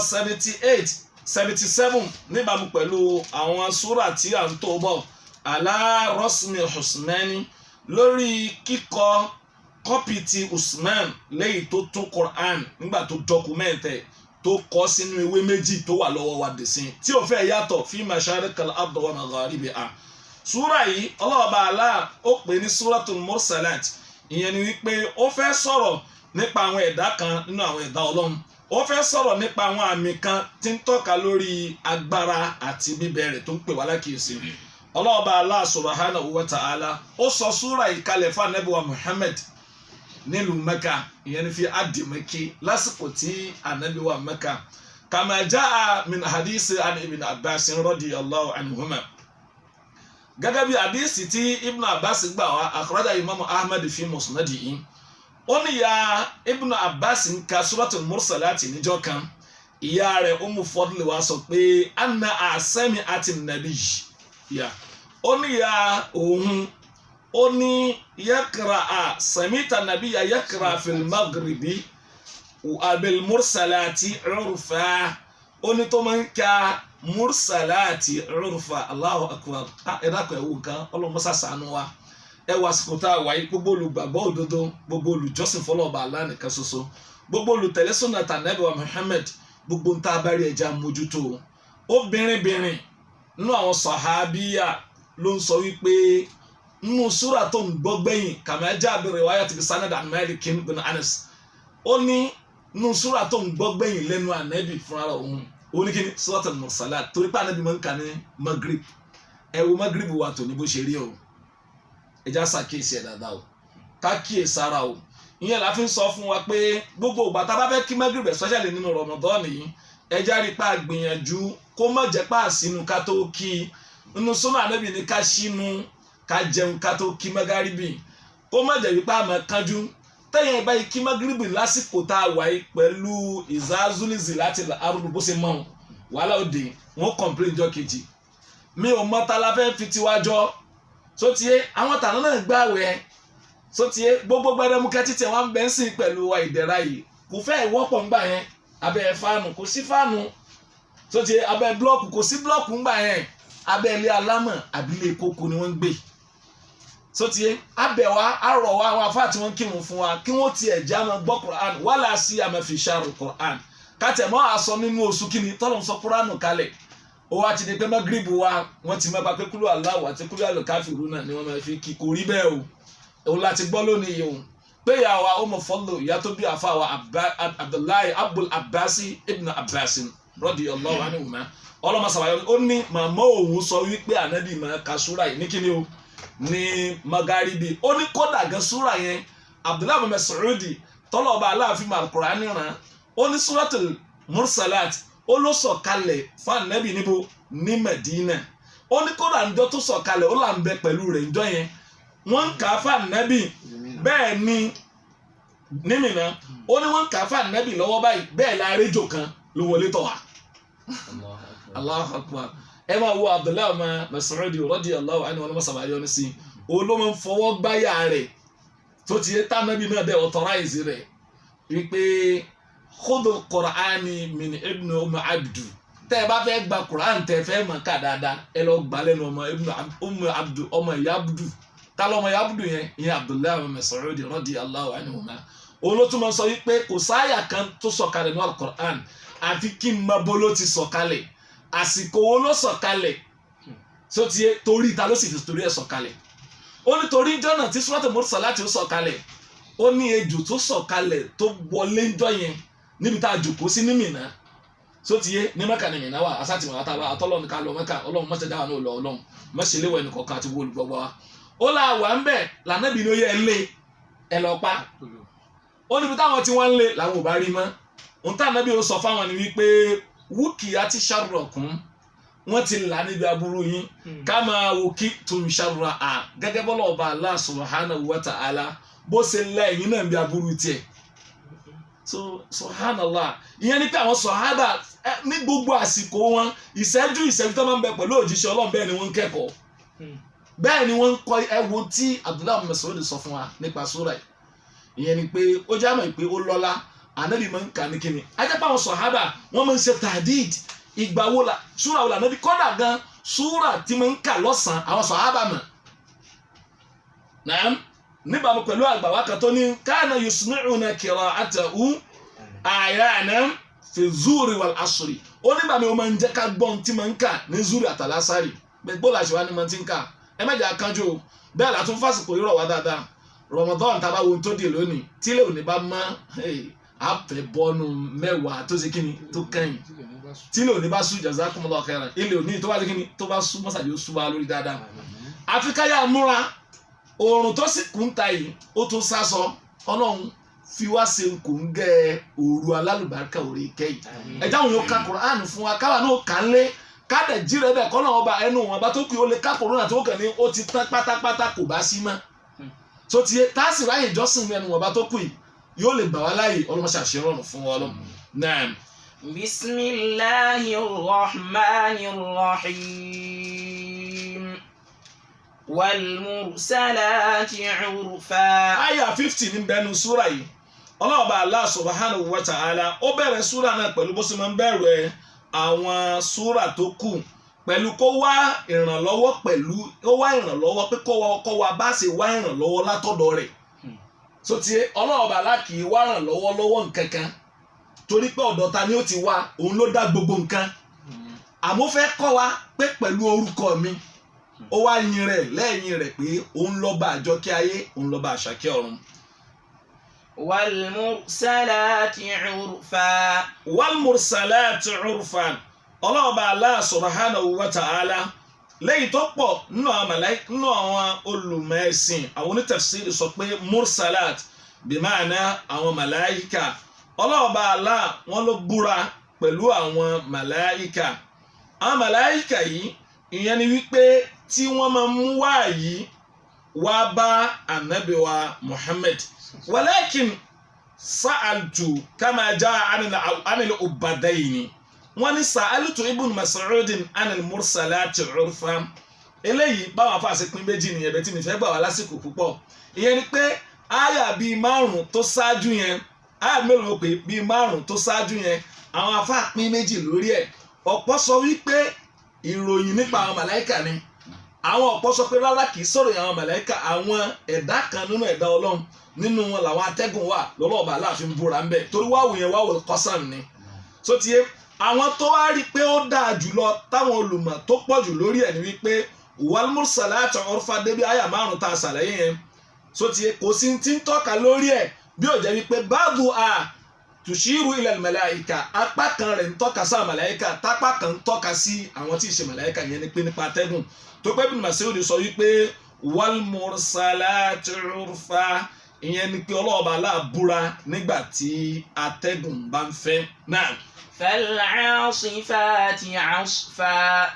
77 níbàámu pẹ̀lú àwọn súrà tí à ń tó bọ̀ ala rasmi Usmani lórí kíkọ kọ́pì ti Usman lẹ́yìn tó tún Quran nígbà tó dọ́kúmẹ́ǹtẹ̀ tó kọ́ sínú ìwé méjì tó wà lọ́wọ́ wa dẹ̀sìn tí ò fẹ́ yàtọ̀ fi masharikal ardi wa magharibiha súrà yìí ọlọ́ọ̀bá Allah ó pè ní suratul mursalat ìyẹn ni wípé ó fẹ́ sọ̀rọ̀ nípa àwọn ẹ̀dá kan nínú àwọn ẹ̀dá Ọlọ́run ó fẹ́ sọ̀rọ̀ nípa àwọn àmì kan tí ń tọ́ka lórí agbára àti bíbẹ̀rẹ̀ tó ń pè wá lákìísí ọlọ́ọ̀bá Allah subhanahu wa ta'ala ó sọ súra ìkalẹ̀ fún Ànábì wa Muhammad nílùú Mẹ́kà ìyẹn ni fi àdìmẹ́kì lásìkò tí Ànábì wa Mẹ́kà kama jaa min hadisi an Ibn Abbas radiyallahu anhuma gẹ́gẹ́ bí hadisi tí Ibn Abbas gbà wá akhraja Imam Ahmad fi musnadihi ó ní ya Ibn Abbas ń ka suratul Mursalati níjọ́ kan ìyá rẹ̀ Ummu Fadl wa sọ pé anna asami ati nabi ya ó ní ya òun ó ní yakra samita nabiya yakra fil maghribi abil mursalati urfa ó ní tó máa ń ka mursalati urfa Allahu akbar ẹ dákun ẹ wò nǹkan ọlọ́mọsá ṣàánú wa ẹ wá àsìkò tá a wáyé gbogbo olùgbàgbọ́ òdodo gbogbo olùjọ́sìn fọlọ́ọ̀bà Allah nìkan ṣoṣo gbogbo olùtẹ̀lé sunnata Ànábì wa Muhammad gbogbo ń tá a bá rí ẹja mójútó obìnrin nínú àwọn sàhábíyà ló ń sọ wípé nínú súrà tó ń gbọ́ gbẹ̀yìn kama jaa bi riwayati bi sanad an Malik bin Anas ó ní nínú súrà tó ń gbọ́ gbẹ̀yìn lẹ́nu Ànábì fúnra òun ó ní kí ni suratul Mursalat torí pé Ànábì máa ń kà ní Maghrib ẹ wo Maghrib wa tó ní bó ṣe rí o ẹja ṣàkíyèsí ẹ dáadáa o ká kíyèsí ara o ìyẹn la fi ń sọ fún wa pé gbogbo ìgbà tá a bá fẹ́ kí Maghrib especially nínú Ramadan yìí ẹja rí pa gbìyànjú kó má jẹ́ pa sínú ká tó kí nínú súnà Ànábì ní ká sínú ká jẹun ká tó kí Maghrib kó má jẹ́ wípé àmọ́ kánjú tẹ̀yìn báyìí kí Maghrib lásìkò tá a wáyé pẹ̀lú ìzázúlìzì láti arúgbó bó ṣe mọ̀ wàhálà òde wọn complain jọ kejì mi ò mọ ta la fẹ́ fi tiwájọ́ sotie àwọn tàná náà gbààwẹ̀ sotie gbogbo gbẹdẹmukẹ títẹ wọn bẹ ń sìn pẹ̀lú wa ìdẹ̀ra yìí kò fẹ́ ìwọ́pọ̀ ńgbà yẹn abẹ́ fáànù kò sí fáànù sotie abẹ́ blọọkù kò sí blọọkù ńgbà yẹn abẹ́ ilé alámọ̀ àbílẹ̀ kókó ni wọ́n ń gbé sotie abẹ́ wa arọ̀ wa àwọn afá tí wọ́n kírun fún wa kí wọ́n tiẹ̀ já máa gbọ́ Quran wala sí àmàfi ṣàrò Quran kátẹ̀mọ́ àsọ nínú oṣù kínní tọ́lọ̀ ń sọ Quran kalẹ̀ ó wá ti di pé Maghrib wa wọ́n ti máa bá pé kúlú Allahu àti kúlú al-Kafiruna ni wọ́n máa fi kí kò rí bẹ́ẹ̀ o òun láti gbọ́ lónìí yìí o pé ìyá wa Ummu Fadl ìyá tó bí àfa wa Abdullahi Abul Abbasi ibn Abbas radiyallahu anhuma ọlọ́mọ sàbàyọ ó ní màmá òun sọ wípé Ànábì máa ka súrà yìí ní kíni o ní Maghribi ó ní kódà gan súrà yẹn Abdullahi bin Mas'udi tọ́lọ̀ ọba aláàfin al-Qur'ani rán ó ní Suratul Mursalat ó ló sọ̀kalẹ̀ fún Ànábì níbo ní Medina ó ní kódà ńjọ́ tó sọ̀kalẹ̀ ó là ń bẹ pẹ̀lú rẹ̀ ńjọ́ yẹn wọ́n ń kà á fún Ànábì bẹ́ẹ̀ ni ní Mínà ó ní wọ́n ń kà á fún Ànábì lọ́wọ́ báyìí bẹ́ẹ̀ la rédíò kan ló wọlé tọ̀ wá. Allahu Akbar ẹ máa wo Abdullahi ọmọ Mas'udi radiyallahu anhu wọn sábà yọ ní sí olómọ fọwọ́ gbáyà rẹ̀ tó ti yẹ tá Ànábì náà dẹ̀ authorize rẹ̀ wípé khudul Qur'ani min ibn Abdu tẹ́ bá fẹ́ gba Qur'an tẹ́ fẹ́ mọ̀ ká dáadáa ẹ lọ gbà lẹ́nu ọmọ Abdu ọmọ Yabdu kálọ̀ ọmọ Yabdu yẹn Abdullahi ọmọ Mas'ud radiyallahu anhuma olótùmọ̀ sọ wípé kò sáyà kan tó sọ̀kalẹ̀ ní al-Qur'an àfi kí n mọ bó ló ti sọ̀kalẹ̀ àsìkò wo ló sọ̀kalẹ̀ so tiye torí ta ló sì fi torí ẹ̀ sọ̀kalẹ̀ ó ní torí jọ́nà tí Suratul Mursalat ó sọ̀kalẹ̀ ó ní ejò tó sọ̀kalẹ̀ tó wọlé ńjọ́ yẹn níbi tá a jòkó sí ní Mínà so tiye ní Mẹ́kà ní Mínà wà asátì wọn àtàwọn àtọ́lọ́nù ká lọ Mẹ́kà Ọlọ́run mọ́ṣẹ́ dáhà náà lọ Ọlọ́run mọ́ṣẹ́ léwọ̀ ẹnì kọ̀ọ̀kan àti wọ́n olùgbọ́gbọ́ wa ó là wà ń bẹ̀ lànàbì ní ó yẹ ẹ lọ pa ó níbi táwọn tí wọ́n ń lé làwọn ò bá rí mọ́ òun tá ànábì ó sọ fáwọn ni wípé wúkìá ti ṣàrọ̀kùn wọ́n ti là níbi aburú yín ká máa wò kí tún ṣàrọ̀ à gẹ́gẹ́ bọ́lá ọba Allah subhanahu wa ta'ala bó ṣe lẹ́yìn náà bí aburú tiẹ̀ so subhanallah ìyẹn ni pé àwọn sọ̀hábà ní gbogbo àsìkò wọn ìṣẹ́jú tó máa ń bẹ pẹ̀lú òjíṣẹ́ Ọlọ́run bẹ́ẹ̀ ni wọ́n ń kẹ́kọ̀ọ́ bẹ́ẹ̀ ni wọ́n ń kọ́ ẹ̀wò tí Abdullahi Mas'ud sọ fún wa nípa sura yìí ìyẹn ni pé ó já mọ̀ pé ó lọ́lá Ànábì máa ń kà ní kíni ajẹ́pọ̀ àwọn sọ̀hábà wọ́n máa ń ṣe tàdíd ìgbà wo la sura wo la Ànábì kọ́dà gan sura tí máa ń kà lọ́sàn-án àwọn sọ̀hábà mọ̀ náà níbàámu pẹ̀lú àgbà wa kan tó ní kana yusmi'una qira'atahu ayana fi zuri wal asri ó nígbà mi ó máa ń jẹ́ ká gbọ́n tí máa ń kà ní zuri àtàlásárì gbogbo làṣẹ wa ni máa ti ń kà ẹ má jẹ́ àkànjú o bẹ́ẹ̀ látún fásitì rọ̀ wá dáadáa Ramadan tá a bá wo tó di lónìí tílẹ̀ òní bá mọ́ àfẹ́ bọ́nu mẹ́wàá tó ṣe kíni tó kẹ́yìn tílẹ̀ òní bá sùn jazakumullahu khairan ilẹ̀ òní tó bá ṣe kíni tó bá sùn mọ́sàdì ó sùn wá lórí dáadáa àfi káyà múra oòrùn tó sì kún ta yìí ó tún sásọ Ọlọ́run fi wá ṣe kò ń gẹ òru alálùbáríkà orí kẹ́yìn ẹ̀dá òun yóò ka Kùránì fún wa káwa náà kà ń lé káàdẹ̀ jíire bẹ́ẹ̀ kọ́ náà ọba ẹnu wọn bá tó kù ó lè ká kòrónà tó kàn ní ó ti tán pátápátá kò bá sí mọ́ tó ti yé tá a sì ráyè ìjọsìn ẹnu wọn bá tó kù yìí yóò lè gbà wá láàyè ọlọ́mọṣẹ́ àṣeyọrùn fún wọn lọ́mọ náà. Bismillahir Rahmanir Rahim wal mursalati urfa. àyà 50 ní bẹ́ẹ̀ nu súrà yìí ọlọ́ọ̀bà Allah subhanahu wa ta'ala ó bẹ̀rẹ̀ súrà náà pẹ̀lú bó ṣe máa ń bẹ̀rẹ̀ àwọn súrà tó kù pẹ̀lú kó wá ìrànlọ́wọ́ pé kó wá bá ṣe wá ìrànlọ́wọ́ látọ̀dọ̀ rẹ̀ so ti ọlọ́ọ̀bà lákì í wá ìrànlọ́wọ́ lọ́wọ́ nǹkan kan torí pé ọ̀dọ̀ ta ni ó ti wá òun ló dá gbogbo nǹkan àmọ́ fẹ́ kọ́ wa pé pẹ̀lú orúkọ mi ó wá yin rẹ̀ lẹ́yìn rẹ̀ pé òun lọ́ba àjọkẹ́ ayé òun lọ́ba àṣàkẹ́ ọ̀run. Walmursalati urfa. Walmursalati urfan ọlọ́ọ̀bà Allah subhanahu wa ta'ala lẹ́yìn tó pọ̀ nínú àwọn olùmẹ̀sìn àwọn onítafsiri sọ pé mursalat bimaana àwọn màláyíkà ọlọ́ọ̀bà Allah wọn ló búra pẹ̀lú àwọn màláyíkà yìí ìyẹn ni wípé tí wọ́n máa mú wáyìí wá bá ànábì wa Muhammad walakin sa'altu kama jaa anil ubadayni wọ́n ní sa'altu ibn Mas'udin anil mursalati urfa eléyìí báwọn afáàṣẹ pín méjì nìyẹn bẹ́ẹ̀ tí mi fẹ́ gbà wá lásìkò púpọ̀ ìyẹn ni pé àyà bíi márùn tó ṣáájú yẹn àyà mélòó pé bíi márùn tó ṣáájú yẹn àwọn afáà pín méjì lórí ẹ̀ ọ̀pọ̀ sọ wípé ìròyìn nípa àwọn màláìkà ni àwọn ọ̀pọ̀ sọ pé rárá kìí sọ̀rọ̀ àwọn màláìkà àwọn ẹ̀dá kan nínú ẹ̀dá Ọlọ́run nínú wọn làwọn atẹ́gùn wà lọ́lọ́ọ̀bà aláàfin búra ń bẹ̀ torí wáwù yẹn wáwù kọ́sàn ni so tiẹ̀ àwọn tó wá rí i pé ó dáa jùlọ táwọn olùmọ̀ tó pọ̀ jù lórí ẹ̀ ni wípé walmursalati urfa débi àyà márùn tá a ṣàlàyé yẹn so tiẹ̀ kò sí ti ń tọ́ka lórí ẹ̀ bí ó jẹ́ wípé báàdù a tùṣírù ilal màláìkà apá kan rẹ̀ ń tọ́ka sí màláìkà tápá kan ń tọ́ka sí àwọn tí ì ṣe màláìkà yẹn ni pé nípa atẹ́gùn tó pé Ibn Mas'ud sọ wípé walmursalati urfa ìyẹn ni pé ọlọ́ọ̀bà aláàbúra nígbà tí atẹ́gùn bá ń fẹ́ náà. Fal'asifati asfa.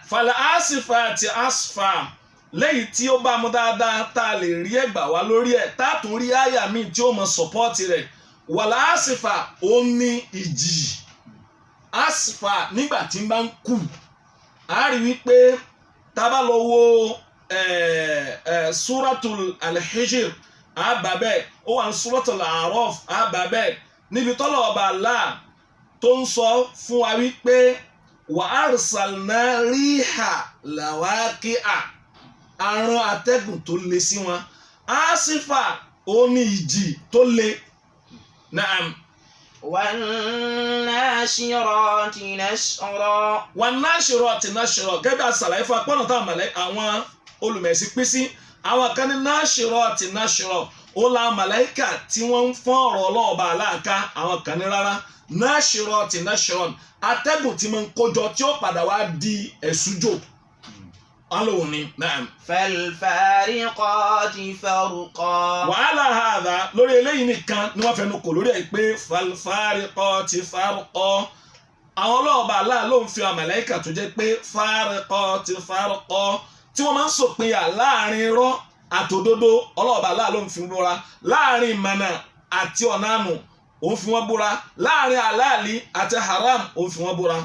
Fal'asifati asfa lẹ́yìn tí ó bá mú dáadáa tá a lè rí ẹgbà wá lórí ẹ̀ tá a tún rí àyà míì tí ó mọ sọ́pọ́ọ̀tì rẹ̀ wàl'asifa ó ní ìjì asfa nígbà tí ń bá ń kù á rí wípé tá a bá lọ wo suratul al-Hijr àbàbẹ́ ó wà ní suratul A'raf àbàbẹ́ níbi tọ́lọ̀ ọba Allah tó ń sọ fún wa wípé wa arsalna riha lawaqi'a àrùn atẹ́gùn tó le sí wọn asifa ó ní ìjì tó le naam. Wan-nashirati nashra. Wan-nashirati nashra gẹ́gẹ́ bí àṣàlàyé fún apọ́nà táwọn àwọn olùmẹ̀sí pín sí àwọn kan ní nashirati nashra ó la màláìkà tí wọ́n ń fọ́n ọ̀rọ̀ ọlọ́ọ̀bà aláàká àwọn kan ní rárá nashirati nashran atẹ́gùn tí mo ń kójọ tí ó padà wá di ẹ̀sùjò alóhùn ni naam. Falfariqati farqa. Wàhálà hàdà lórí eléyìí nìkan ni wọ́n fẹnu kò lórí ẹ̀ pé falfariqati farqa àwọn ọlọ́ọ̀bà aláà ló ń fi àwọn màláìkà tó jẹ́ pé fariqati farqa tí wọ́n máa ń sòpinya láàrin irọ́ àtòdodo ọlọ́ọ̀bà aláà ló ń fi búra láàrin ìmọ̀nà àti ọ̀nà àánú òun fi wọ́n búra láàrin àláàlí àti haram òun fi wọ́n búra.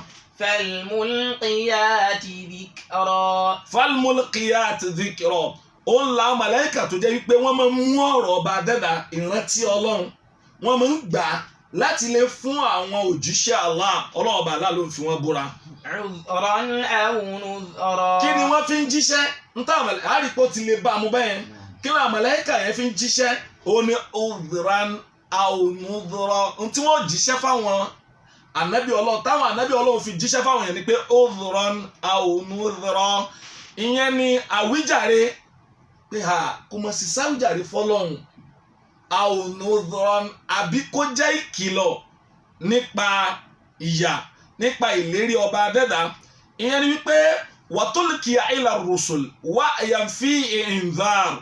Falmulqiyati dhikra. Falmulqiyati dhikra ó ń la màláìkà tó jẹ́ wípé wọ́n máa ń mú ọ̀rọ̀ ọba dẹ́dà ìrántí Ọlọ́run wọ́n máa ń gbà láti lè fún àwọn òjíṣẹ́ Allah ọlọ́ọ̀bà aláà ló ń fi wọ́n búra. Udhran aw nudhra. Kí ni wọ́n fi ń jíṣẹ́ ń tà àrípò ti lè bá a mú bẹ́ẹ̀ kí ni àmàlẹ́kà yẹn fi ń jíṣẹ́ ó ní udhran aw nudhra tí wọ́n jíṣẹ́ fáwọn ànábì Ọlọ́run táwọn ànábì Ọlọ́run fi jíṣẹ́ fáwọn yẹn ni pé udhran aw nudhra ìyẹn ni àwíjàre pé kò mọ̀ sí sáwìjàre fọlọ́run àwòrán àbí kó jẹ́ ìkìlọ̀ nípa ìyà nípa ìlérí ọba adẹ́dà. ìyẹn ni wípé wàtúlùkì ila rusul wà yànfí ìndàr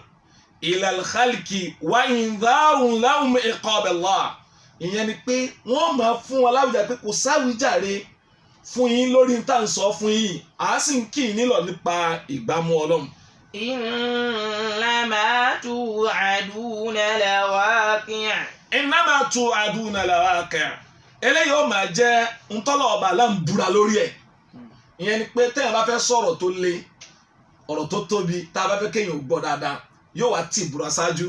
ila al-khalqi wà ìndàrún lahum iqaballah. ìyẹn ni pé wọ́n máa fún wọn láwùjá pé kò sáwìjàre fún yín lórí tá à ń sọ fún yín à á sì ń kí yín nílọ̀ nípa ìgbámú Ọlọ́run. innama tu'aduna lawaqi'. innama tu'aduna lawaqi'. eléyìí ó máa jẹ́ ntọ́lọ̀ ọba aláǹbúra lórí ẹ̀. ìyẹn ni pé téèyàn bá fẹ́ sọ̀rọ̀ tó le ọ̀rọ̀ tó tóbi tá a bá fẹ́ kéèyàn gbọ́ dáadáa yóò wá tì búra ṣáájú.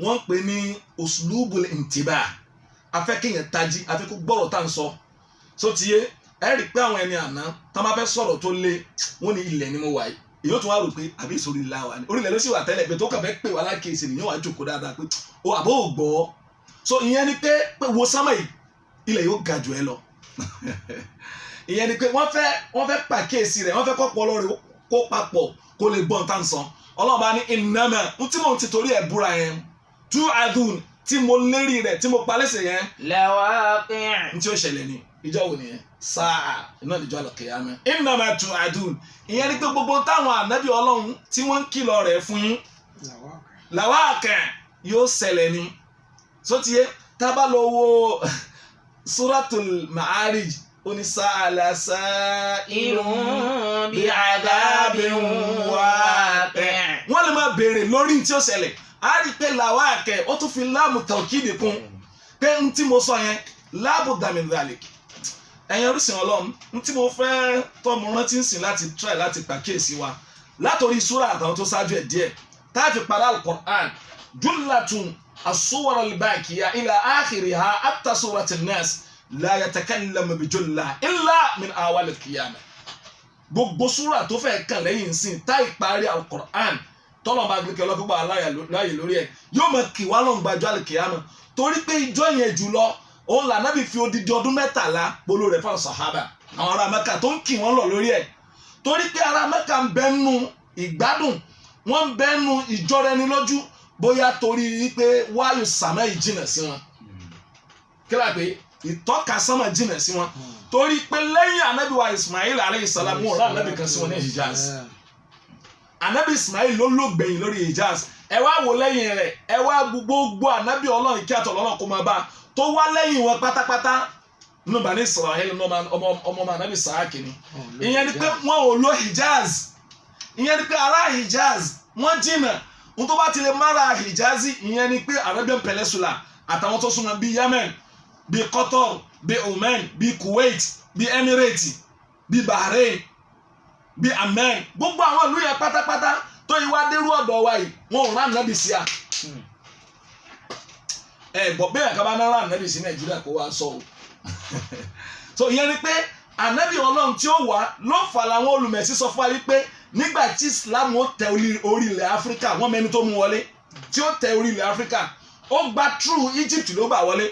wọ́n pè ní uslubul intibah. afẹ́ kéèyàn tají afẹ́ kó gbọ́rọ̀ tá à ń sọ. so ti yé ẹ rí i pé àwọn ẹni àná tá a bá fẹ́ sọ̀rọ̀ tó le wọ́n ní ilẹ̀ ni mo wà yìí. èyí ó tún wá rò pé àbí ìsòrí ńlá wa ni orílẹ̀ ló sì wà tẹ́lẹ̀ pé tó kàn fẹ́ pè wá lákèésì nìyẹn wàá jókòó dáadáa pé o àbó ò gbọ́. so ìyẹn ni pé wo sámà yìí ilẹ̀ yóò ga jù ẹ lọ. ìyẹn ni pé wọ́n fẹ́ pàkíyèsí rẹ̀ wọ́n fẹ́ kọ́ pọ̀ lọ́rẹ̀ kó papọ̀ kó lè gbọ́n tá à ń sọ. Ọlọ́run bá ní innama tí mò ń ti torí ẹ̀ búra yẹn tu'adun tí mo lérí rẹ̀ tí mo palẹ́sẹ̀ yẹn. lawaqi'. n tí ó ṣẹlẹ̀ ni ìjọ wo nìyẹn sáà iná ìjọ al-qiyamah. innama tu'adun ìyẹn ni pé gbogbo táwọn ànábì Ọlọ́run tí wọ́n ń kìlọ̀ rẹ̀ fún yín lawaqi' yóò ṣẹlẹ̀ ni. sótìyé tá a bá lọ wo suratul Ma'arij onísàlà sa'ilun bi'adabin waqi'. wọ́n lè máa béèrè lórí tí ó ṣẹlẹ̀ a rí i pé lawaqi' ó tún fi láàmù tawkid kún pé n tí mo sọ yẹn labudda min dhalik. ẹ̀yin orísun Ọlọ́run n tí mo fẹ́ tọ́mọ rántí ń sìn láti try láti pàkíyèsí wa látòrí súrà àtàwọn tó ṣáájú ẹ̀ díẹ̀ tá a fi padà al-Qur'an jullatun as-suwar al-baqiya ila akhiriha hatta suratin nas la yatakallamu bi julla illa min awal al-qiyamah. gbogbo súrà tó fẹ́ kàn lẹ́yìn sìn tá ìparí al-Qur'an tọ́lọ̀ bá gbé kẹlọ́ pípa láàyè lórí ẹ̀ yóò mọ̀ kí wá lọ́n gbàjọ́ al-qiyamah torí pé ìjọ yẹn jùlọ òun là nábì fi odidi ọdún 13 polo rẹ̀ fáwọn sàhábà àwọn ará Mẹ́kà tó ń kì wọ́n lọ lórí ẹ̀ torí pé ará Mẹ́kà ń bẹ́nu ìgbádùn wọ́n ń bẹ́nu ìjọra ẹni lójú bóyá torí wípé wáyù sàmà ìjìnà sí wọn kí láà pé ìtọ́ka sánmà jìnà sí wọn torí pé lẹ́yìn anábì wa Ismail alayhi salam wọn rà anábì kan sí wọn ní Hijaz anábì Ismail ló lógbẹ̀yìn lórí Hijaz ẹ wá wò lẹ́yìn rẹ̀ ẹ wá gbogbo anábì Ọlọ́run kí àtọ̀lọ́run kó máa bá tó wá lẹ́yìn wọn pátápátá nínú Bani Israel ọmọ anábì Sàákì ni ìyẹn ni pé wọn ò lo Hijaz ìyẹn ni pé ará Hijaz wọn jìnà n tó bá ti lè mára Hijazi ìyẹn ni pé Arabian Peninsula àtàwọn tó súnmọ́ bíi Yemen bíi Qatar bíi Oman bíi Kuwait bíi Emirates bíi Bahrain bíi Amman gbogbo àwọn ìlú yẹn pátápátá tó yí wá dérú ọ̀dọ̀ wa yìí wọn ò rán nàbì sí a. gbọ́ bẹ́ẹ̀ ká bá náà rán nàbì sí Nàìjíríà kó wá sọ o. so ìyẹn ni pé ànábì Ọlọ́run tí ó wà ló fà láwọn olùmẹ̀sí sọ fún wa wípé nígbà tí Islam ó tẹ orílẹ̀ Áfíríkà wọ́n mẹ́ni tó mú wọlé tí ó tẹ orílẹ̀ Áfíríkà ó gba true Egypt ló gbà wọlé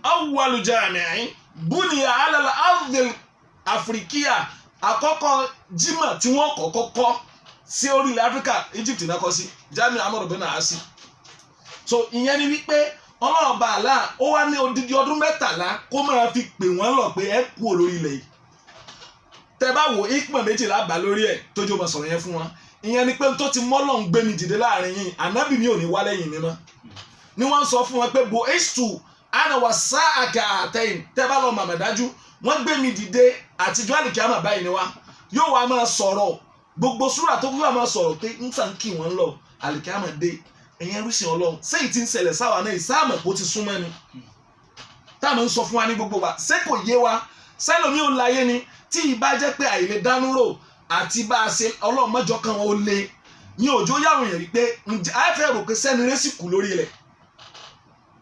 awwalu jami'in buniya ala al-ardh al-afrikiya àkọ́kọ́ jimá tí wọ́n kọ́kọ́ kọ́ sí orílẹ̀ Áfíríkà Egypt náà kọ́ sí Jami Amadu bin Asi. so ìyẹn ni wípé ọlọ́ọ̀bà àlá ó wá ní odidi ọdún 13 kó máa fi pè wọ́n lọ pé ẹ kú olórí ilẹ̀ yìí tẹ bá wo ikmọ̀ méjìlá bá lórí ẹ̀ tójú ọmọ sọ̀rọ̀ yẹn fún wọn ìyẹn ni pé tó ti mọ́lọ̀ ń gbé mi dìde láàrin yìí ànábì mi ò ní wá lẹ́yìn mi mọ́ ni wọ́n sọ fún wọn pé bo h2 ana wa sa'aka àtẹ̀yìn tẹ bá lọ màmá dájú wọ́n gbé mi dìde àtijọ́ àlìkíyàmà báyìí ni wá yóò wá máa sọ̀rọ̀ gbogbo súrà tó wá máa sọ̀rọ̀ pé ń tàn kí wọ́n lọ àlìkíyàmà dé ẹ̀yìn ẹrúsìn Ọlọ́run sẹ́yìn tí ń ṣẹlẹ̀ sáwà náà ìsáàmù kó ti súnmọ́ ni táwọn ń sọ fún wa ní gbogbo wa ṣé kò yé wa sẹ́lòmí ò láyé ni tí ìbá jẹ́ pé àìlè dánúrò àti bá a ṣe Ọlọ́run mọ́jọ kan ó lé ní òjò yàwọn èèyàn rí pé àìfẹ́ rò pé sẹ́ni rẹ̀ sì kú lórí rẹ̀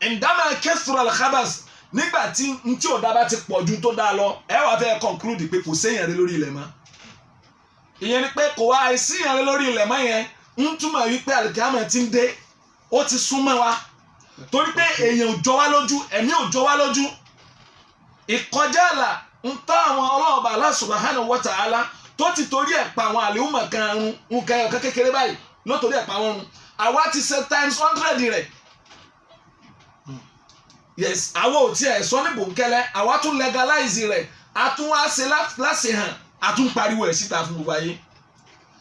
ìdámà kẹsùrọ̀ alhabas nígbà tí n tí ò dá bá ti pọ̀ ju tó dá lọ ẹ wà fẹ́ conclude pé kò séyàn rẹ̀ lórí ilẹ̀ mọ́ ìyẹn ni pé kò wá àìsíyàn rẹ̀ lórí ilẹ̀ mọ́ yẹn ń túmọ̀ wípé àlìkàmọ̀ ti ń dé ó ti súnmọ́ wa torí pé èèyàn ò jọ wá lójú ẹ̀mí ò jọ wá lójú ìkọjá àlà ń tọ́ àwọn ọlọ́ọ̀bà Allah subhanahu wa ta'ala tó ti torí ẹ̀ pa àwọn àlèhùnmọ̀ kan run nǹkan ẹ̀yọ̀kan kékeré báyìí ló torí ẹ̀ pa wọn run àwa ti ṣe times 100 rẹ̀ yes àwọn ò tiẹ̀ sọ ní bòńkẹ́lẹ́ àwa tún legalize rẹ̀ a tún wá ṣe láṣẹ hàn a tún pariwo ẹ̀ síta fún gbogbo ayé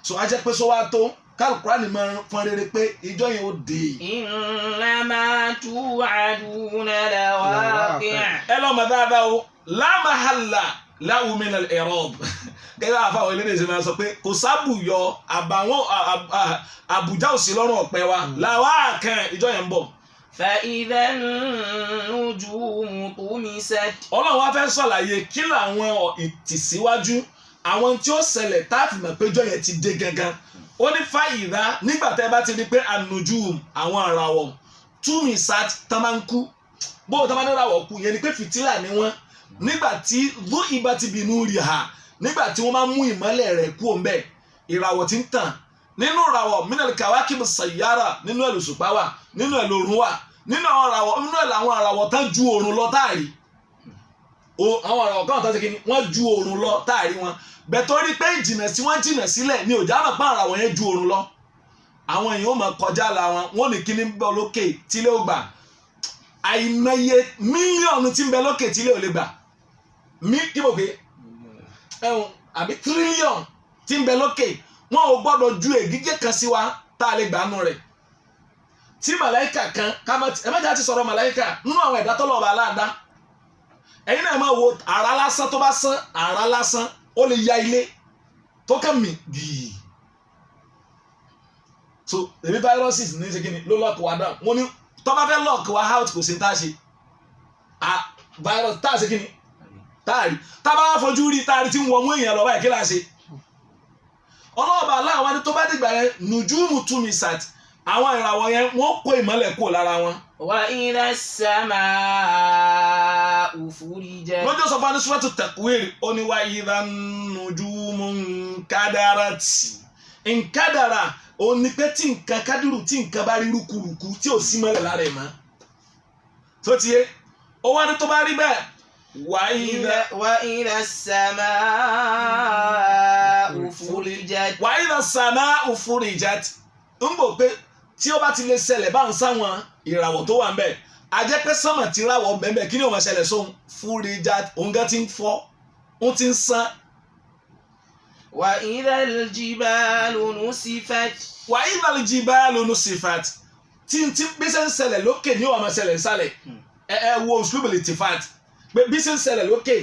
so a jẹ́ pé sọ wá tó kálukúránì máa fọn rere pé ìjọ yẹn ó dé. innama tu'aduna lawaqi'. ẹ lọ́ mọ̀ dáadáa o la mahalla lahu min al-i'rab gẹ́gẹ́ bá àfàwọn elédè ṣe máa sọ pé kò sábùyọ àbàwọ́n àbújá òsì lọ́rùn ọ̀pẹ wa làwáàkàn ìjọ yẹn ń bọ̀. فإذا النجوم طمست. ọlọ́run wá fẹ́ sọ̀làyé kí làwọn ìtìsíwájú àwọn tí ó ṣẹlẹ̀ tá a fi mọ̀ péjọ yẹn ti dé gangan ó ní fàyìrá nígbà tẹ́ bá ti rí pé ànujum àwọn àràwọ̀ tumisat tán máa ń kú bó tán máa ń ràwọ̀ kú yẹn ni pé fìtílà ni wọ́n nígbà tí ló ibà ti bínú rí ha nígbà tí wọ́n máa mú ìmọ́lẹ̀ rẹ̀ kú òun bẹ́ẹ̀ ìràwọ̀ tí ń tàn nínú ìràwọ̀ minal kawakib sayyara nínú ẹ̀ lòṣùpá wà nínú ẹ̀ lòrùn wà nínú àwọn ìràwọ̀ nínú ẹ̀ làwọn ìràwọ̀ tán ju òrùn lọ táàrí àwọn ìràwọ̀ kan tán ṣe kíni wọ́n ju òrùn lọ táàrí wọn bẹ́ẹ̀ torí pé ìjìnà tí wọ́n jìnà sílẹ̀ ni òjá náà pa ìràwọ̀ yẹn ju òrùn lọ àwọn èèyàn ó máa kọjá la wọn ní kíní ń bẹ lókè tílé ó gbà àìmọye mílíọ̀nù tí ń bẹ lókè tílé ò lè gbà kí mo pé àbí tírílíọ̀nù tí ń bẹ lókè wọn ò gbọ́dọ̀ ju ègígé kan sí wa tá a lè gbà nù rẹ̀ tí màláìkà kan ẹ̀mẹ́jà ti sọ̀rọ̀ màláìkà nínú àwọn ẹ̀dá tọ́lọ̀ ọba aláàdá ẹ̀yin náà máa wo àrá lásán tó bá sán àrá lásán ó lè ya ilé tó kàn mí gìí so èmi viruses ní ṣe kí ni ló lọ́ọ̀kì wa down mo ní tó bá fẹ́ lọ́ọ̀kì wa out kò sí tá a ṣe virus tá a ṣe kí ni tá a rí tá a bá fojú rí tá a rí tí ń wọ mú èèyàn lọ báyìí kí là ṣe ọlọ́ọ̀bà aláwọ̀ ni tó bá dìgbà yẹn nùjúmù tumisat àwọn ìràwọ̀ yẹn wọ́n kó ìmọ́lẹ̀ kúrò lára wọn. wa idha as-sama'u furijat. lọ́jọ́ sọ fún anisúwàtú takwir ó ní wa idha nùjúmù nkadarat nkadara ó ní pé tí nǹkan kádìrú tí nǹkan bá rí rúkúrúkú tí ò sí mọ́lẹ̀ lára ẹ̀ mọ́ tó ti yé ó wá ní tó bá rí bẹ́ẹ̀ wa idha as-sama'u furijat. wa idha as-sama'u furijat ń bò pé tí ó bá ti lè ṣẹlẹ̀ bá ń sáwọn ìràwọ̀ tó wà ń bẹ̀ a jẹ́ pé sánmà tí ìràwọ̀ bẹ̀ẹ̀ kí ni ó máa ṣẹlẹ̀ sóhun furijat òun gan ti ń fọ́ ó ti ń sán. wa idha al-jibalu nusifat. wa idha al-jibalu nusifat tí bí ṣe ń ṣẹlẹ̀ lókè ni ó máa ṣẹlẹ̀ nsàlẹ̀ ẹ wo uslubul tifat pé bí ṣe ń ṣẹlẹ̀ lókè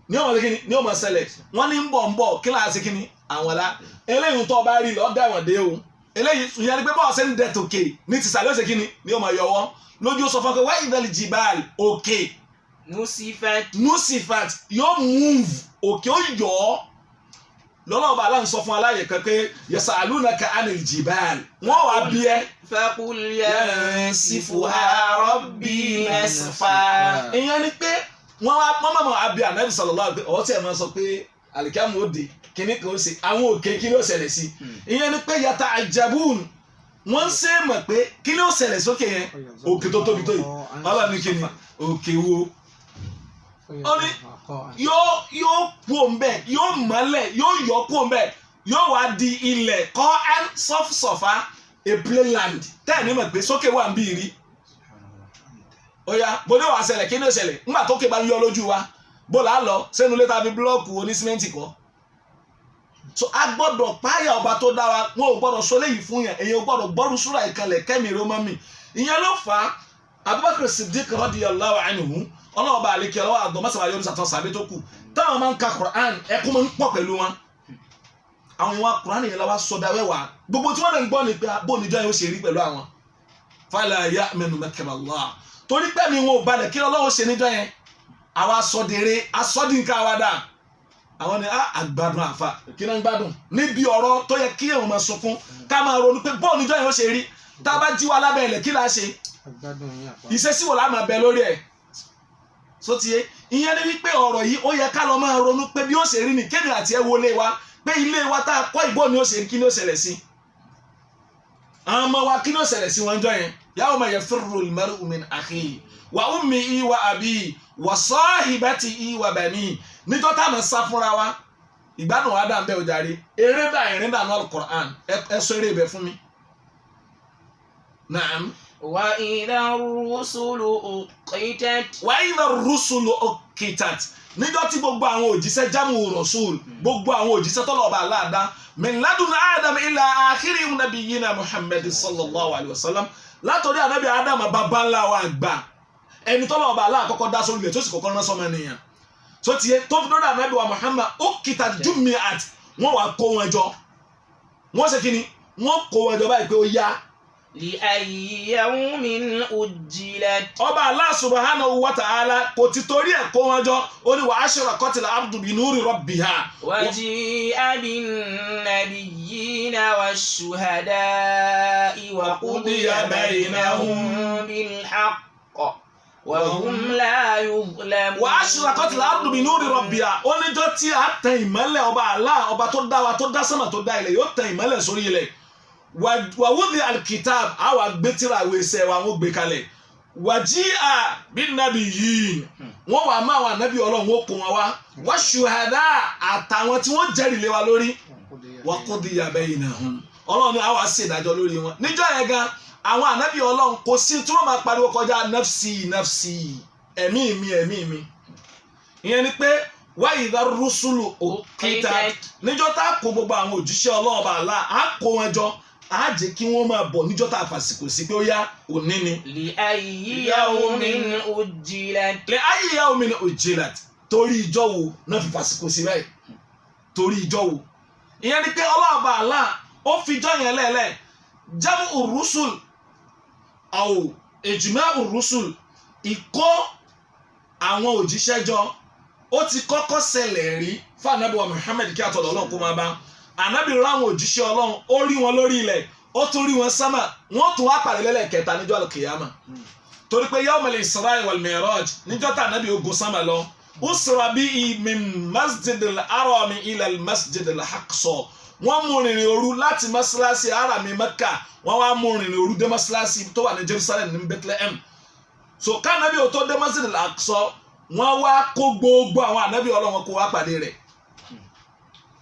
ní ọmọ kíni ní ọmọ ṣẹlẹ̀ wọ́n ní ń bọ̀ kíláàsì kíni àwọn la eléyìí tó bá rí lọ́ọ́ dá wọn dé o eléyìí ìyẹn ni pé bọ́ọ̀ ṣe ń dẹ̀ tòkè ní ti sàlẹ̀ ọ̀sẹ̀ kíni ní ọmọ yọwọ́ lójú sọ fún ọ pé wáyé ìdálẹ̀ jìbáàlì òkè nusifat yóò move òkè ó yọ ọ́ lọ́nà ọba aláǹ sọ fún aláyè kan pé yasalunaka anil jibal wọ́n wá bí ẹ. faqul yansifuha rabbi nasfa. ìyẹn ni pé wọ́n máa abi anabi sallallahu alaihi ọ̀hún tí ẹ̀ máa sọ pé alikiamu ó de kíní kan ó ṣe àwọn òkè kíní ó ṣẹlẹ̀ sí. ìyẹn ni pé yàtà àjàbùn wọ́n ṣe é mọ̀ pé kíní ó ṣẹlẹ̀ sókè yẹn òkè tó tóbi tó yìí ọlọ́run ní kíni òkè wo. ó ní yóò kú òǹbẹ yóò mọ́lẹ̀ yóò yọ kú òǹbẹ yóò wá di ilẹ̀ kọ́ ẹ́ sọ́fà a playland tẹ́ ẹ̀ ní mọ̀ pé sókè wà ń bí rí. Oya bó ní wàá ṣẹlẹ̀ kí ní ó ṣẹlẹ̀ ńgbà tó ké bá ń yọ lójú wa bó là á lọ sẹ́nu létà fi búlọ́ọ̀kù onísímẹ́ǹtì kọ́. So a gbọ́dọ̀ páyà ọba tó dá wa wọn ò gbọ́dọ̀ sọ léyìí fún yẹn èyàn ò gbọ́dọ̀ gbọ́rú súrà ìkàlẹ̀ kẹ́mi rómọ́mì ìyẹn ló fà á Abubakar Siddiq radiyallahu anhu ọlọ́ọ̀bá àlekè ọlọ́wọ́ àgbọ̀ mọ́sàlá yọ̀ọ́ sàtọ̀ sàbẹ́ tó kù táwọn máa ń ka Quran ẹkún máa ń pọ̀ pẹ̀lú wọn àwọn ìwà Quran yẹn lọ́wọ́ sọdá wẹ́wà gbogbo tí wọ́n lè ń gbọ́ ni pé bóòníjọ́ yẹn ó ṣe rí pẹ̀lú àwọn fala ya'manu makra Allah torí pé mi wọn ò balẹ̀ kí Ọlọ́run ṣe níjọ́ yẹn àwa sọdẹ̀rẹ̀ asọ́dínká wa dà àwọn ni àgbàdùn àfa kí náà ń gbádùn níbi ọ̀rọ̀ tó yẹ kí èèyàn máa sunkún ká máa ronú pé bóòníjọ́ yẹn ó ṣe rí tá a bá jí wa lábẹ́ ilẹ̀ kí là á ṣe ìṣesí wo la máa bẹ lórí ẹ̀ sotiye ìyẹn ni wípé ọ̀rọ̀ yìí ó yẹ ká lọ máa ronú pé bí ó ṣe rí ni kéde àti ẹ wọlé wa pé ilé wa tá a kọ́ ìbò ni ó ṣe kí ni ó ṣẹlẹ̀ sí àwọn ọmọ wa kí ni ó ṣẹlẹ̀ sí wọn jọ yẹn yawma yafirru al-mar'u min akhihi wa ummihi wa abihi wa sahibatihi wa banihi níjọ́ tá a máa sá fúnra wa ìgbádùn wa dà ń bẹ ojàre eré bá ìrìn dànù al-Qur'an ẹ sọ eré ibẹ̀ fún mi. Naam. وإذا الرسل أقتت. wa idha rusulu uqitat níjọ́ tí gbogbo àwọn òjíṣẹ́ jámù rasul gbogbo àwọn òjíṣẹ́ tọ́lọ̀ ọba aláàdá min ladun adam ila akhiri nabiyyina muhammad sallallahu alayhi wa sallam látọ̀rí ànábì adam bàbá ńlá wa àgbà ẹni tọ́lọ̀ ọba aláàkọ́kọ́ dá sórí ilẹ̀ tó sì kọ́kọ́ rán sọ́mọ ènìyàn tó ti yẹ tó fi lọ́dọ̀ ànábì wa muhammad uqitat jumi'at wọ́n wá kó wọn jọ wọ́n ṣe kíni wọ́n kó wọn jọ báyìí pé ó yá. لأي يوم أجلت. ọba Allah subhanahu wa ta'ala kò ti torí ẹ̀ kó wọn jọ ó ní wa ashraqatil ardu bi nuri rabbiha. وجيء بالنبيين والشهداء وقضي بينهم بالحق وهم لا يظلمون. wa ashraqatil ardu bi nuri rabbiha ó níjọ́ tí a tẹ ìmọ́lẹ̀ ọba Allah ọba tó dá wa tó dá sánmà tó dá ilẹ̀ yóò tẹ ìmọ́lẹ̀ sórí ilẹ̀. wàwúdi alkitab àwa gbẹtìrà àwọn ẹsẹ wa wọn gbé kalẹ̀ wàjíà bí nàbì yìí wọn wà má àwọn ànábì Ọlọ́run wọn kó wọn wá wá ṣùhàdá àtàwọn tí wọn jẹ́rìí lé wa lórí wọn kó di yàbẹ yìí nà hàn Ọlọ́run ni àwa ṣe ìdájọ́ lórí wọn níjọ́ yẹn gan àwọn ànábì Ọlọ́run kò sí tí wọn máa pariwo kọjá nafsi nafsi ẹ̀mí mi ìyẹn ni pé wa idha rusulu uqitat níjọ́ tá a kó gbogbo àwọn òjíṣẹ́ Ọlọ́run bá là á kó wọn jọ a jẹ́ kí wọ́n máa bọ̀ níjọ́ tá a fàsìkò sí pé ó yá òní ni. لأي يوم أجلت. لأي يوم أجلت torí ìjọ wo náà fi fàsìkò sí báyìí torí ìjọ wo. ìyẹn ni pé ọlọ́ọ̀bà àlá ó fi ìjọ yẹn lẹ́ẹ̀lẹ́ jamu urusul àwò ejima urusul ìkó àwọn òjíṣẹ́ jọ ó ti kọ́kọ́ ṣẹlẹ̀ rí fún ànábì wa Muhammad kí àtọ̀dọ̀ Ọlọ́run kó máa bá ànábì ráwọn òjíṣẹ́ Ọlọ́run ó rí wọn lórí ilẹ̀ ó tún rí wọn sámà wọ́n tún wá pàdé lẹ́lẹ́kẹta níjọ́ al-qiyama torí pé yawmal Isra wal Mi'raj níjọ́ tá ànábì ogun sámà lọ usra bihi min masjidil haram ila masjidil aqsa wọ́n mú rìnrìn òru láti mọ́sálásí harami Mẹ́kà wọ́n wá mú rìnrìn òru dé mọ́sálásí tó wà ní Jerusalem ní Bethlehem so kánábì ò tó dé masjidil aqsa wọ́n wá kó gbogbo àwọn ànábì Ọlọ́run kó wá pàdé rẹ̀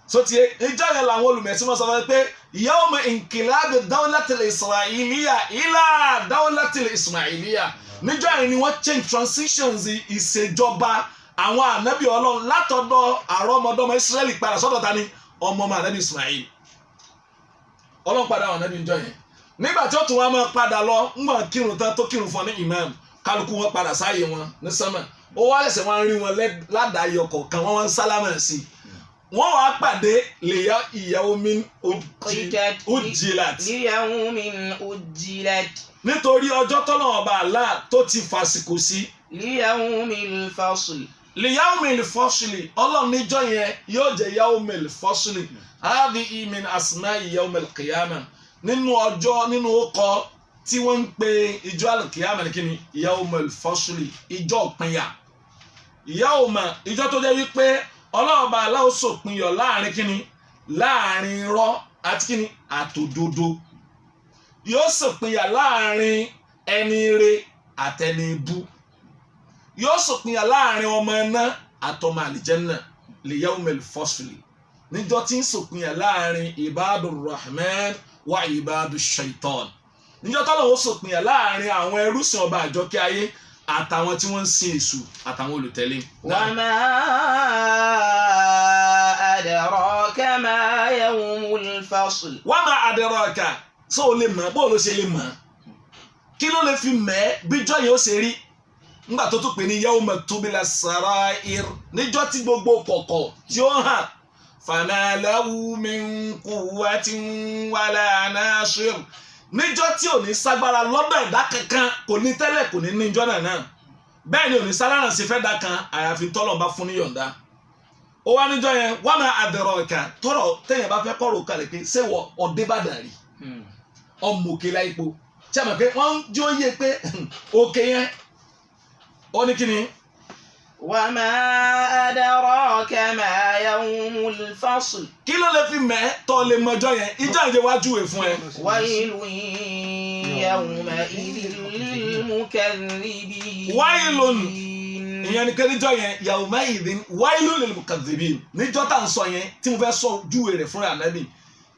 so ti ìjọ yẹn làwọn olùmẹ̀sí wọn sọ fún mi pé yawma inqilabi dawlatil isra'iliya ila dawlatil ismailiya níjọ yẹn ni wọ́n change transitions ìṣèjọba àwọn ànábì Ọlọ́run látọ̀dọ̀ àrọ́mọdọ́mọ Israẹli padà sọ́dọ̀ ta ni ọmọ ànábì Ismail Ọlọ́run padà àwọn ànábì ìjọ yẹn nígbà tí ó tún wá máa padà lọ ń gbọ́n kírun tán tó kírun fún ọ ní imam kálukú wọn padà sáàyè wọn ní sánmà ó wá ẹsẹ̀ wọn rí wọn ládàáyọ̀ kọ̀ọ̀kan wọn ń sálámà sí wọ́n wá pàdé lèyà yawmin ujilat nítorí ọjọ́ tọ́lọ̀ ọba Allah tó ti fàsìkò sí liyawmil fasl Ọlọ́run níjọ́ yẹn yóò jẹ́ yawmil fasl hadhihi min asma'i yawmil qiyamah nínú ọjọ́ nínú ọkọ̀ tí wọ́n ń pe ìjọ al-qiyamah ní kíni yawmil fasl ìjọ ìpínyà ìjọ tó jẹ́ wípé ọlọ́ọ̀bà aláwọ̀ sòpinyọ̀ láàrin kíni láàrin irọ́ àti kíni àtòdodo yóò sòpinyà láàrin ẹni ire àtẹni ibú yóò sòpinyà láàrin ọmọ iná àtọmọ àlìjẹ́nà li yawmil fasli níjọ́ tí ń sòpinyà láàrin ibadur rahman wa ibadush shaitan níjọ́ tọ́lọ́wọ́ sòpinyà láàrin àwọn ẹrúsìn ọba àjọkẹ́ ayé àtàwọn tí wọ́n ń sin èṣù àtàwọn olùtẹ̀lé. wa ma adraka ma yawmul fasl. wa ma adraka sọ ò lè mọ̀ bó ló ṣe lè mọ̀ kí ló lè fi mọ̀ bíjọ́ yẹn ó ṣe rí nígbà tó tún pè ní yawma tubla sarair níjọ́ tí gbogbo kọ̀kọ̀ tí ó hàn fama lahu min quwwatin wala nasir níjọ́ tí ò ní ságbára lọ́dọ̀ ẹ̀dá kankan kò ní tẹ́lẹ̀ kò ní níjọ́ náà bẹ́ẹ̀ ni ò ní sáláràn sí fẹ́ dá kan àyàfi tọ́lọ̀ bá fún níyọ̀ǹda ó wá níjọ́ yẹn wa ma adraka tọ́rọ̀ tẹ́yìn bá fẹ́ kọ́rọ̀ kalẹ̀ pé ṣé wọ ọ̀dẹ́bàdàn rí ọmọ òkè láìpo tí a mọ̀ pé wọ́n ń jó yé pé òkè yẹn ó ní kíni. wa ma adraka ma yawmul fasl. kí ló lè fi mẹ́ tọ́ lè mọjọ́ yẹn ìjọ ìjẹ́ wájú ẹ̀ fún ẹ. wailun yawma'idhin lil mukaththibin. wailun ìyẹn ni kí níjọ́ yẹn yawma'idhin wailun lil mukaththibin níjọ́ tá à ń sọ yẹn tí mo fẹ́ sọ júwe rẹ̀ fúnra ànábì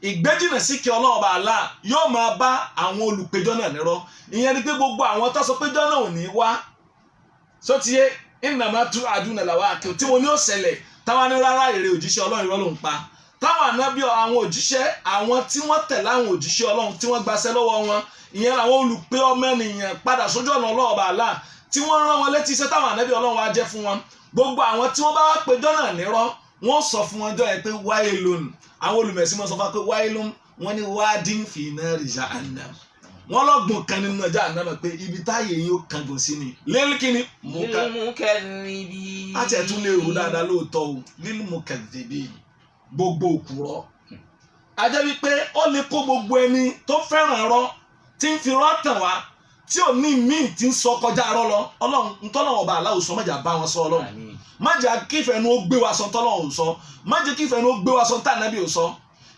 ìgbéjìnà sí kí Ọlọ́run bá Allah yóò máa bá àwọn olùpẹjọ́ náà nírọ́. Ìyẹn ni pé gbogbo àwọn tó sọ péjọ́ náà ò ní wá sótìyé innama tu'aduna lawaqi tí mo ní ó ṣẹlẹ̀ táwọn ní rárá èrè òjíṣẹ́ Ọlọ́run irọ́ ló ń pa. Táwọn ànábì àwọn òjíṣẹ́ àwọn tí wọ́n tẹ̀lé àwọn òjíṣẹ́ Ọlọ́run tí wọ́n gbaṣẹ́ lọ́wọ́ wọn ìyẹn àwọn olùpẹ ọmọ ènìyàn padà sójú ọ̀nà Ọlọ́run bá Allah tí wọ́n rán wọn létí iṣẹ́ táwọn ànábì Ọlọ́run wá jẹ́ fún wọn. Gbogbo àwọn tí wọ́n bá wá péjọ́ náà nírọ́ wọ́n sọ fún wọn jọ ẹ pé wailun àwọn olùmẹ̀sí wọn sọ fún wa pé wailun wọ́n ní wadin fi nari jahannam wọ́n lọ́gbọ̀n kan nínú ọjà àná pé ibi táyé yìí ó kángun sí ni lẹ́líkìní للمكذبين àti ẹ̀tún lè rò dáadáa lóòótọ́ o lil mukaththibin gbogbo òkúrọ́. A jẹ́ wípé ó lè kó gbogbo ẹni tó fẹ́ràn rọ́ tí ń fi rọ́ tàn wá tí ò ní míì tí ń sọ kọjá rọ́ lọ Ọlọ́run ntọ́lọ́wọ́ bá aláwọ̀ sọ mọ̀jà bá wọn sọ Ọlọ́run má jẹ́ kí ìfẹ́nu ó gbé wa sọ ntọ́lọ́wọ̀ ò sọ má jẹ́ kí ìfẹ́nu ó gbé wa sọ ntànàbí ò sọ.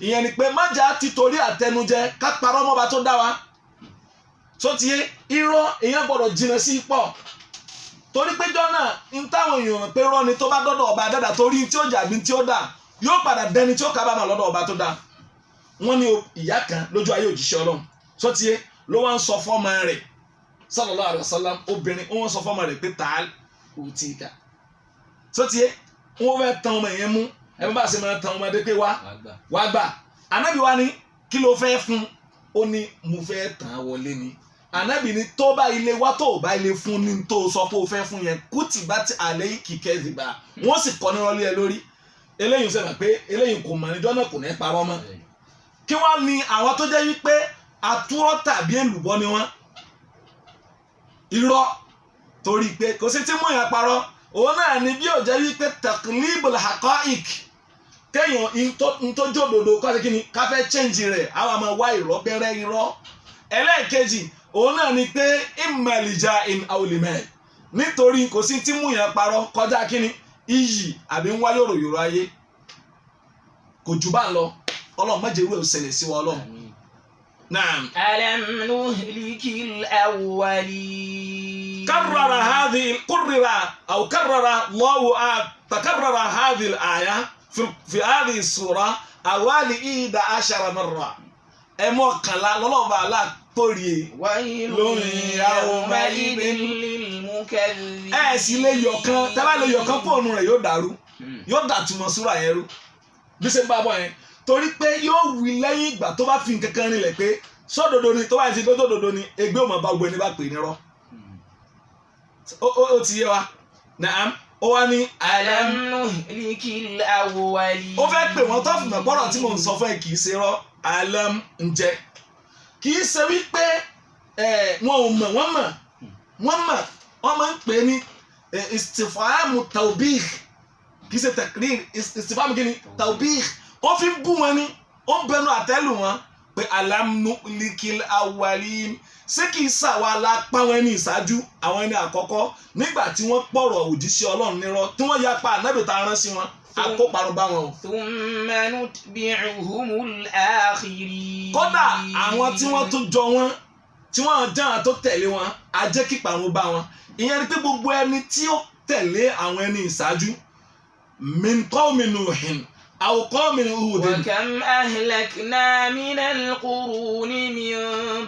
Ìyẹn ni pé má jẹ́ ti torí àtẹnujẹ ká parọ́ mọ́ba tó dá wa sótìyé irọ́ èèyàn gbọ́dọ̀ jìnnà sí pọ̀ torí pé jọ́nà ń táwọn èèyàn pé rọ́ ni tó bá dọ́dọ̀ ọba dada torí tí ó jàbí tí ó dà yóò padà dẹni tí ó kábàámọ̀ lọ́dọ̀ ọba tó dá. Wọ́n ní ìyá kan lójú ayé òjíṣẹ́ Ọlọ́run sótìyé ló wá ń sọ fọ́mọ rẹ̀ sallallahu alaihi wasallam obìnrin ó ń sọ fọ́mọ rẹ̀ pé tààl òtíkà sótìyé wọ́n fẹ́ tan ọmọ yẹn mú ẹ bá ṣe máa tan ọmọdé pé wá gbà Ànábì wa ní kí ló fẹ́ fún ó ní mo fẹ́ tàn án wọlé ni. Ànábì ní tó bá ilé wá tó bá ilé fún ní tó sọ pé o fẹ́ fún yẹn kutibat alayki kadhiba wọ́n sì kọ́ ní rọ́lé ẹ lórí. Eléyìí sẹ́nà pé eléyìí kò mọ̀ níjọ́ náà kò ní parọ́ mọ́. Kí wọ́n ní àwọn tó jẹ́ wípé atúrọ́ tàbí èlùbọ́ ni wọ́n irọ́ torí pé kò sí tí mú yẹn parọ́ òun náà ni bí ò jẹ́ wípé taqlibul haqa'iq kéèyàn ìtọ́jú òdòdó kọ́sí kí ni ká fẹ́ change rẹ̀ àwọn àmọ́ wá irọ́ bẹ̀rẹ̀ irọ́. Ẹlẹ́ẹ̀kejì òun náà ni pé ìmọ̀lìjà in àwòlímẹ̀ nítorí kò sí tí mú yẹn parọ́ kọjá kí ni iyì àbí ń wá yòròyòrò ayé kò jù bá ń lọ Ọlọ́run má jẹ́ irú ẹ̀ ṣẹlẹ̀ sí wa Ọlọ́run. Naam. ألم نهلك الأولين كرر الله تكرر هذه الآية في هذه السورة حوالي 11 مرة. ẹ̀mọ́kànlá lọ́lọ́ọ̀bá aláàtòrí ويل يومئذ للمكذبين. ẹ sì lè yọ̀kan tẹ́lá lè yọ̀kan fóònù rẹ̀ yóò dàrú yóò dàtúmọ̀ súrà yẹn rú bí ṣe ń bá bọ̀ yẹn torí pé yóò wí lẹ́yìn ìgbà tó bá fi nǹkan kan rinlẹ̀ pé sódodo ni tó bá ti dódò dodo ni ẹgbẹ́ òmò bá gbọ́ ẹni bá pè ní rọ́ ó ti yé wa naam ó wá ní ألم نهلك الأولين. ó fẹ́ pè wọ́n tó fìmọ̀ gbọ́dọ̀ tí mò ń sọ fún ẹ kì í ṣe rọ́ alam ǹjẹ́ kì í ṣe wípé wọn ò mọ̀ wọ́n máa ń pè ní istifahamu tawbih kì í ṣe takrir istifahamu kí ni tawbih ó fi ń bú wọn ni ó ń bẹnu àtẹ́lù wọn pé alam nuhlikil awwalin ṣé kì í ṣàwa la pa wọn ní ìṣáájú àwọn ẹni àkọ́kọ́ nígbà tí wọ́n pọ̀rọ̀ òjíṣẹ́ Ọlọ́run nírọ́ tí wọ́n yapa ànábì tá a rán sí wọn àkóparun bá wọn o. ثم نتبعهم الآخرين. kódà àwọn tí wọ́n tún jọ wọn tí wọ́n jẹ́ àwọn tó tẹ̀lé wọn á jẹ́ kí parun bá wọn. ìyẹn ni pé gbogbo ẹni tí ó tẹ̀lé àwọn ẹni ìṣáájú min qawmi Nuhin aw qawmi Hudin. وكم أهلكنا من القرون من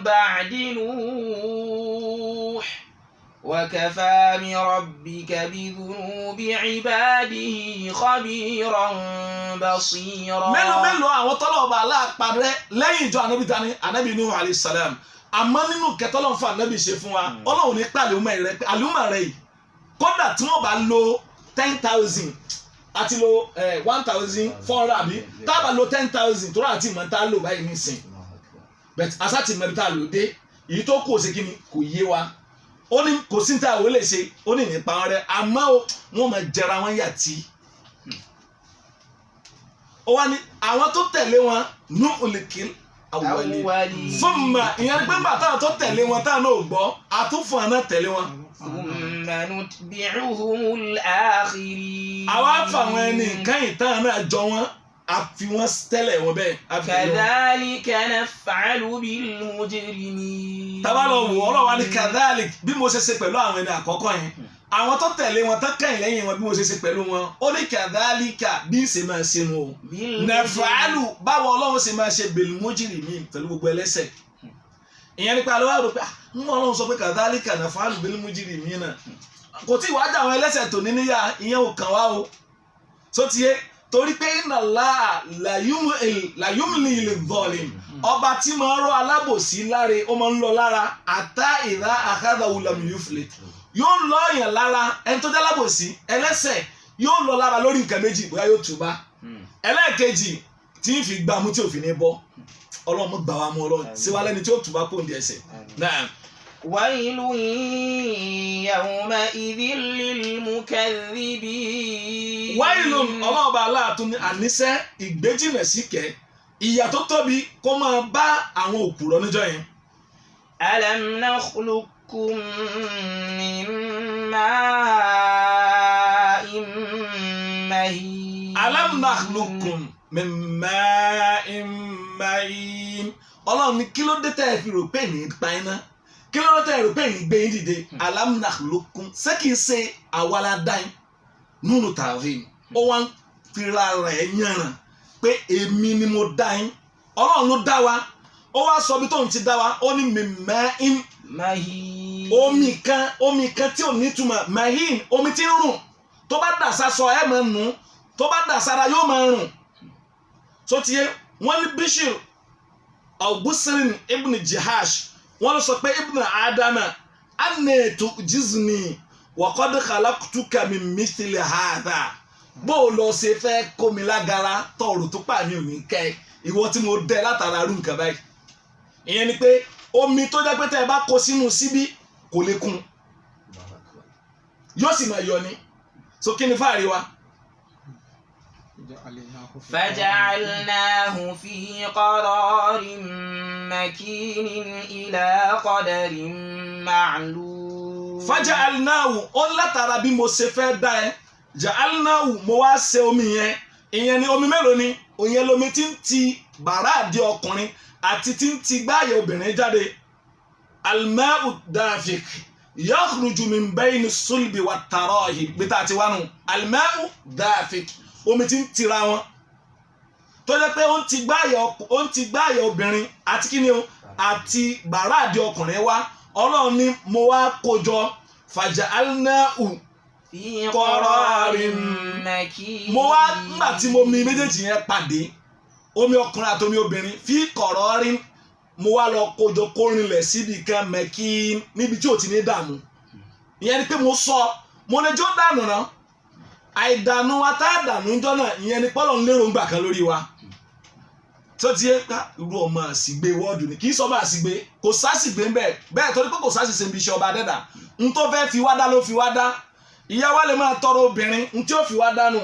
بعد نوح وكفى بربك بذنوب عباده خبيرا بصيرا. mélòó àwọn tọ́lọ́ọ̀bà aláàpàdé lẹ́yìn ìjọ ànábì Nuhu alayhi salam àmọ́ nínú kẹtọ́lọ́ fún ànábì ṣe fún wa Ọlọ́run ní pàlẹ́ àlùmọ̀ rẹ̀ yìí kódà tí wọ́n bá lo 10,000 àti lo 1,400 àbí tá a bá lo 10,000 tó rà àti ìmọ̀ tá a lò báyìí nísìn bẹ́ẹ̀ asáti mẹ́rin tá a lò dé èyí tó kù ó ṣe kí ni kò yé wa ó ní kò sí ní tá a wò lè ṣe ó ní nípa wọn rẹ àmọ́ wọn máa jẹra wọn yà tí ó wá ní àwọn tó tẹ̀lé wọn nú olùkíl àwọ̀lì fúnma ìyẹn gbẹ́ngbà táwọn tó tẹ̀lé wọn táwọn náà gbọ́ àtúnfún àná tẹ̀lé wọn. ثم نتبعهم الآخرين. àwa fàwọn ẹni kẹ́yìn táwọn náà jọ wọn àfi wọn tẹ́lẹ̀ wọn bẹ́ẹ̀. كذلك نفعل بالمجرمين. tábà lọ wò ọ̀rọ̀ wa ní kadhalik bí mo ṣe ṣe pẹ̀lú àwọn ẹni àkọ́kọ́ yẹn àwọn tó tẹ̀lé wọn tó kẹ́yìn lẹ́yìn wọn bí mo ṣe ṣe pẹ̀lú wọn ó ní kadhalika bí ṣe máa ṣe nu o naf'alu báwo ọlọ́run ṣe máa ṣe bil mujrimin pẹ̀lú gbogbo ẹlẹ́ṣẹ̀ ìyẹn nípa ló wà rò pé mú ọlọ́run sọ pé kadhalika naf'alu bil mujrimin náà kò tí ì wájà àwọn ẹlẹ́ṣẹ̀ tó ní níyà ìyẹn ò kàn wá o tó ti yé torí pé inna Allaha la yumli lidh-dhalim ọba tí máa ń rọ alábòsí láre ó máa ń lọ lára hatta idha akhadhahu lam yuflit yóò lọ yàn lára ẹni tó jẹ́ alábòsí ẹlẹ́ṣẹ̀ yóò lọ lára lórí nǹkan méjì bóyá yóò túbá ẹlẹ́ẹ̀kejì tí ń fi gbàmú tí òfin ní bọ́ ọlọ́run gbà wá mú ọlọ́run síwá lẹ́ni tí ó túbá kó ń di ẹ̀ṣẹ̀ náà. wailu yawma'idhin lilmukaththibin. wáìlù ọlọ́ọ̀bá aláàtún ní àníṣe ìgbéjìnà síkẹ́ ìyà tó tóbi kó máa bá àwọn òpùrọ́ níjọ́ yẹn. alam nakhluqkum min ma'in mahin. alam nakhluqkum min ma'in mahin. ọlọ́run ní kí ló dé tẹ́ ẹ fi rò pé ní pa iná kí ló dé tẹ́ ẹ rò pé ní gbé yín dìde alam nakhluqkum ṣé kìí ṣe àwa la dá yín nínú tààrí ó wá ń fira rẹ̀ yànnràn pé èmi ni mo dá yín ọlọ́run ló dá wa ó wá sọ bí tóun ti dá wa ó ní min ma'in mahin. omi kan tí ò ní túmọ̀ mahin omi tí ń rùn tó bá dà sásọ ẹ̀ máa nù tó bá dà sára yóò máa rùn tó ti yé wọ́n ní Bishir Al-Busrin ibn Jihash wọ́n lọ sọ pé ibn Adama anna tu'jizni wa qad khalaqtuka min mithli hadha bó o lọ ṣe fẹ́ kó mi lágara tọrọ tó pà mí ò ní kẹ́ ìwọ tí mo dẹ látara rú nǹkan báyìí ìyẹn ni pé omi tó jẹ́ pé tẹ́ ẹ bá kó sínú síbí kò lè kún yóò sì máa yọ ni so kí ni fáàrí wa. فجعلناه في قرار مكين إلى قدر معلوم. فجعلناه ó látara bí mo ṣe fẹ́ dá ẹ ja'alnahu mo wá ṣe omi yẹn ìyẹn ni omi mélòó ni òyìn lomi tí ń ti bàrá àdí ọkùnrin àti tí ń ti gbáàyè obìnrin jáde alma'u dafiq yakhruju min bayni sulbi wa tarahib bí tá a ti wá nù alma'u dafiq omi tí ń tira wọn tó jẹ́ pé ó ń ti gbáàyè obìnrin àti kí ni o àti bàrá àdí ọkùnrin wá ọlọ́run ni mo wá kójọ faja'alnahu fi qararin makin. mo wá nígbà tí mo mi méjèèjì yẹn pàdé omi ọkùnrin àti omi obìnrin fi qararin mo wá lọ kójọ kórìnlẹ̀ síbi kan makin níbi tí ò ti ní dààmú ìyẹn ni pé mo sọ mo lè jó dànù náà àìdànù wa tá a dànù ńjọ́ náà ìyẹn ni pọ́lọ̀ ń lérò ńgbà kan lórí wa tó ti yé ká irú ọmọ àsìgbè wọ́ọ̀dù ni kì í sọ ọmọ àsìgbè kò sásìgbè ńbẹ bẹ́ẹ̀ torí pé kò sásìgbè ń bí iṣẹ́ ọba dẹ́dà ń tó fẹ́ fi wá dá ló fi wá dá ìyá wa lè máa tọrọ obìnrin ń tí ó fi wá dánù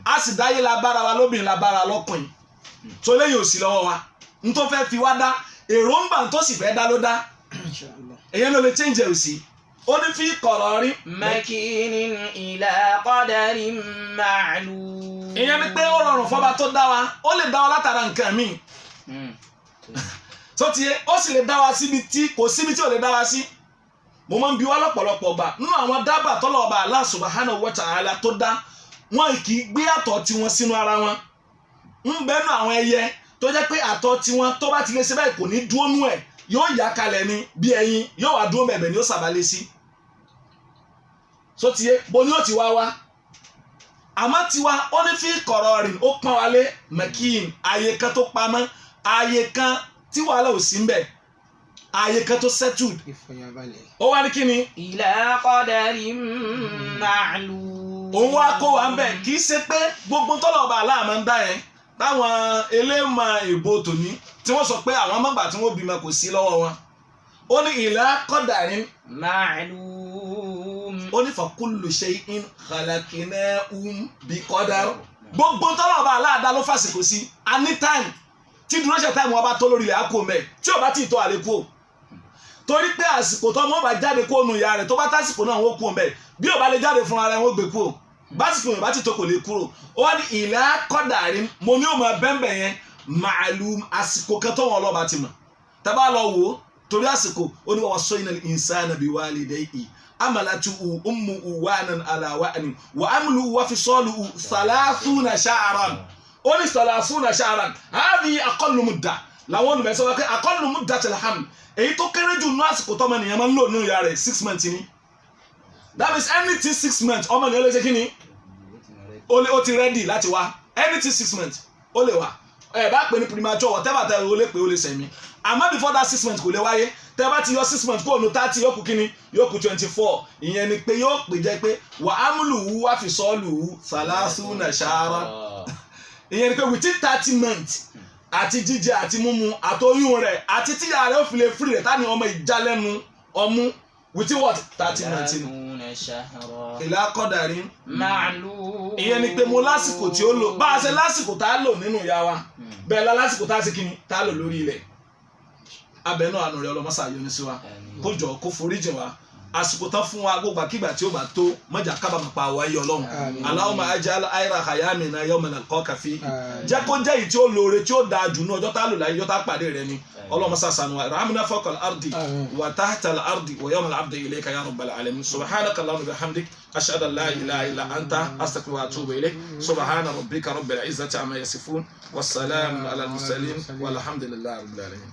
a sì dáyé la bára wa lóbìnrin la bára lọ́kùnrin tó léyìn òsì lọ́wọ́ wa ń tó fẹ́ fi wá dá èròǹgbà tó sì fẹ́ dá ló dá èyàn ló lè change òsì ó ní fi qararin makinin ila qadarin ma'lum. ìyẹn ni pé ó rọrùn fọba tó dá wa ó lè dá wa látara nǹkan míì tó ti yé ó sì lè dá wa síbi tí kò síbi tí ò lè dá wa sí mo máa ń bi wá lọ́pọ̀lọpọ̀ gbà nínú àwọn dábà tọ́lọ̀ ọba Allah subhanahu wa ta'ala tó dá wọn kì í gbé àtọ̀ tiwọn sínú ara wọn ń bẹ́nu àwọn ẹyẹ tó jẹ́ pé àtọ̀ tiwọn tó bá ti lè ṣe báyìí kò ní dúró nú ẹ̀ yóò yà kalẹ̀ ni bí ẹyin yóò wá dúró bẹ̀bẹ̀ ni ó sàbálẹ̀ sí so tiye bo ni ó ti wá wá àmọ́ tiwa ó ní fi qararin ó pọ́n wálé makin ààyè kan tó pamọ́ ààyè kan tí wàhálà ò sí ń bẹ̀ ààyè kan tó settled ó wá ní kí ni. ila qadarin ma'lum. òun wá kó wa ń bẹ̀ kì í ṣe pé gbogbo tọ́lọ̀ ọba aláàmọ́ ń dá yẹn táwọn eléèmọ̀ èbó tòní tí wọ́n sọ pé àwọn mọ̀gbà tí wọ́n bímọ kò sí lọ́wọ́ wọn ó ní ila qadarin ma'lum. ó ní fa kullu shay'in khalaqnahu bi qadar gbogbo tọ́lọ̀ ọba aláàdá ló fàṣìkò sí anytime tí duration time wọn bá tó lórí ilẹ̀ á kó mẹ́ tí ò bá tí ì tó àlékún o torí pé àsìkò tó ọmọ bá jáde kó nu ìyá rẹ̀ tó bá tásìkò náà wọ́n kú mẹ́ bí ò bá lè jáde fún ara ẹ̀ wọ́n gbé kú o básìkò yẹn bá ti tó kò lè kúrò ó wá ní ila qadarin mo ní òun bẹ́ẹ̀ yẹn ma'lum àsìkò kan tó wọn lọ́ba ti mọ̀ tábà lọ wò ó torí àsìkò ó ní wa wassayna al-insana biwalidayhi amalatu ummu wanan ala wa'nin wa amlu wa fisaluhu 30 sha'ran ó ní 30 sha'ran hadhi aqallu mudda làwọn olùmọ̀ sọ pé aqallu muddatil haml èyí tó kéré jù nínú àsìkò tọ́mọ nìyẹn máa ń lò nínú ìyá rẹ̀ 6 months ni that means anything 6 months ọmọ nìyẹn lè ṣe kí ni ó ti ready láti wá anything 6 months ó lè wá ẹ bá pè ní premature whatever tẹ o lè pè ó lè sẹ̀mí àmọ́ before that 6 months kò lè wáyé tẹ bá ti yọ 6 months kó o nu 30 yóò kù kíni yóò kù 24 ìyẹn ni pé yóò pè jẹ́ pé wà á múlù wú wá fi sọ́ọ̀lù wú thalathuna shahran ìyẹn ni pé within 30 months àti jíjẹ àti mímu àtọyún rẹ̀ àti tíyà rẹ̀ ó fi lè free rẹ̀ tani ọmọ ìjálẹ́nu ọmú within what 30 months ni ìlà qadarin ma'lum. ìyẹn ni pé mo lásìkò tí ó lò bá a ṣe lásìkò tá a lò nínú ìyá wa bẹ́ẹ̀ la lásìkò tá a ṣe kíni tá a lò lórí ilẹ̀ abẹ́nú àánú rẹ̀ ọlọ́mọ́sá yọ ní sí wa kó jọ kó foríjì wa àsìkò tán fún wa gbogbo àkígbà tí ó bá tó mọ́jà kábàámọ̀ pa àwa yọ ọlọ́run Allahumma aj'al ayra hayamina yawma nalqaka fi jẹ́ kó jẹ́ èyí tí ó lóore tí ó dáa jù ní ọjọ́ tá a lò láyé ọjọ́ tá a pàdé rẹ ni ọlọ́mọ́sá sànù wa rahmina fawqa al-ardi wa tahta al-ardi wa yawma al-'abdi ilayka ya rabbal alamin subhanaka Allahumma bihamdik ashhadu an la ilaha illa anta astaghfiruka wa atubu ilayk subhana rabbika rabbil izzati amma yasifun wassalamun ala al-mursalin walhamdulillahi rabbil alamin.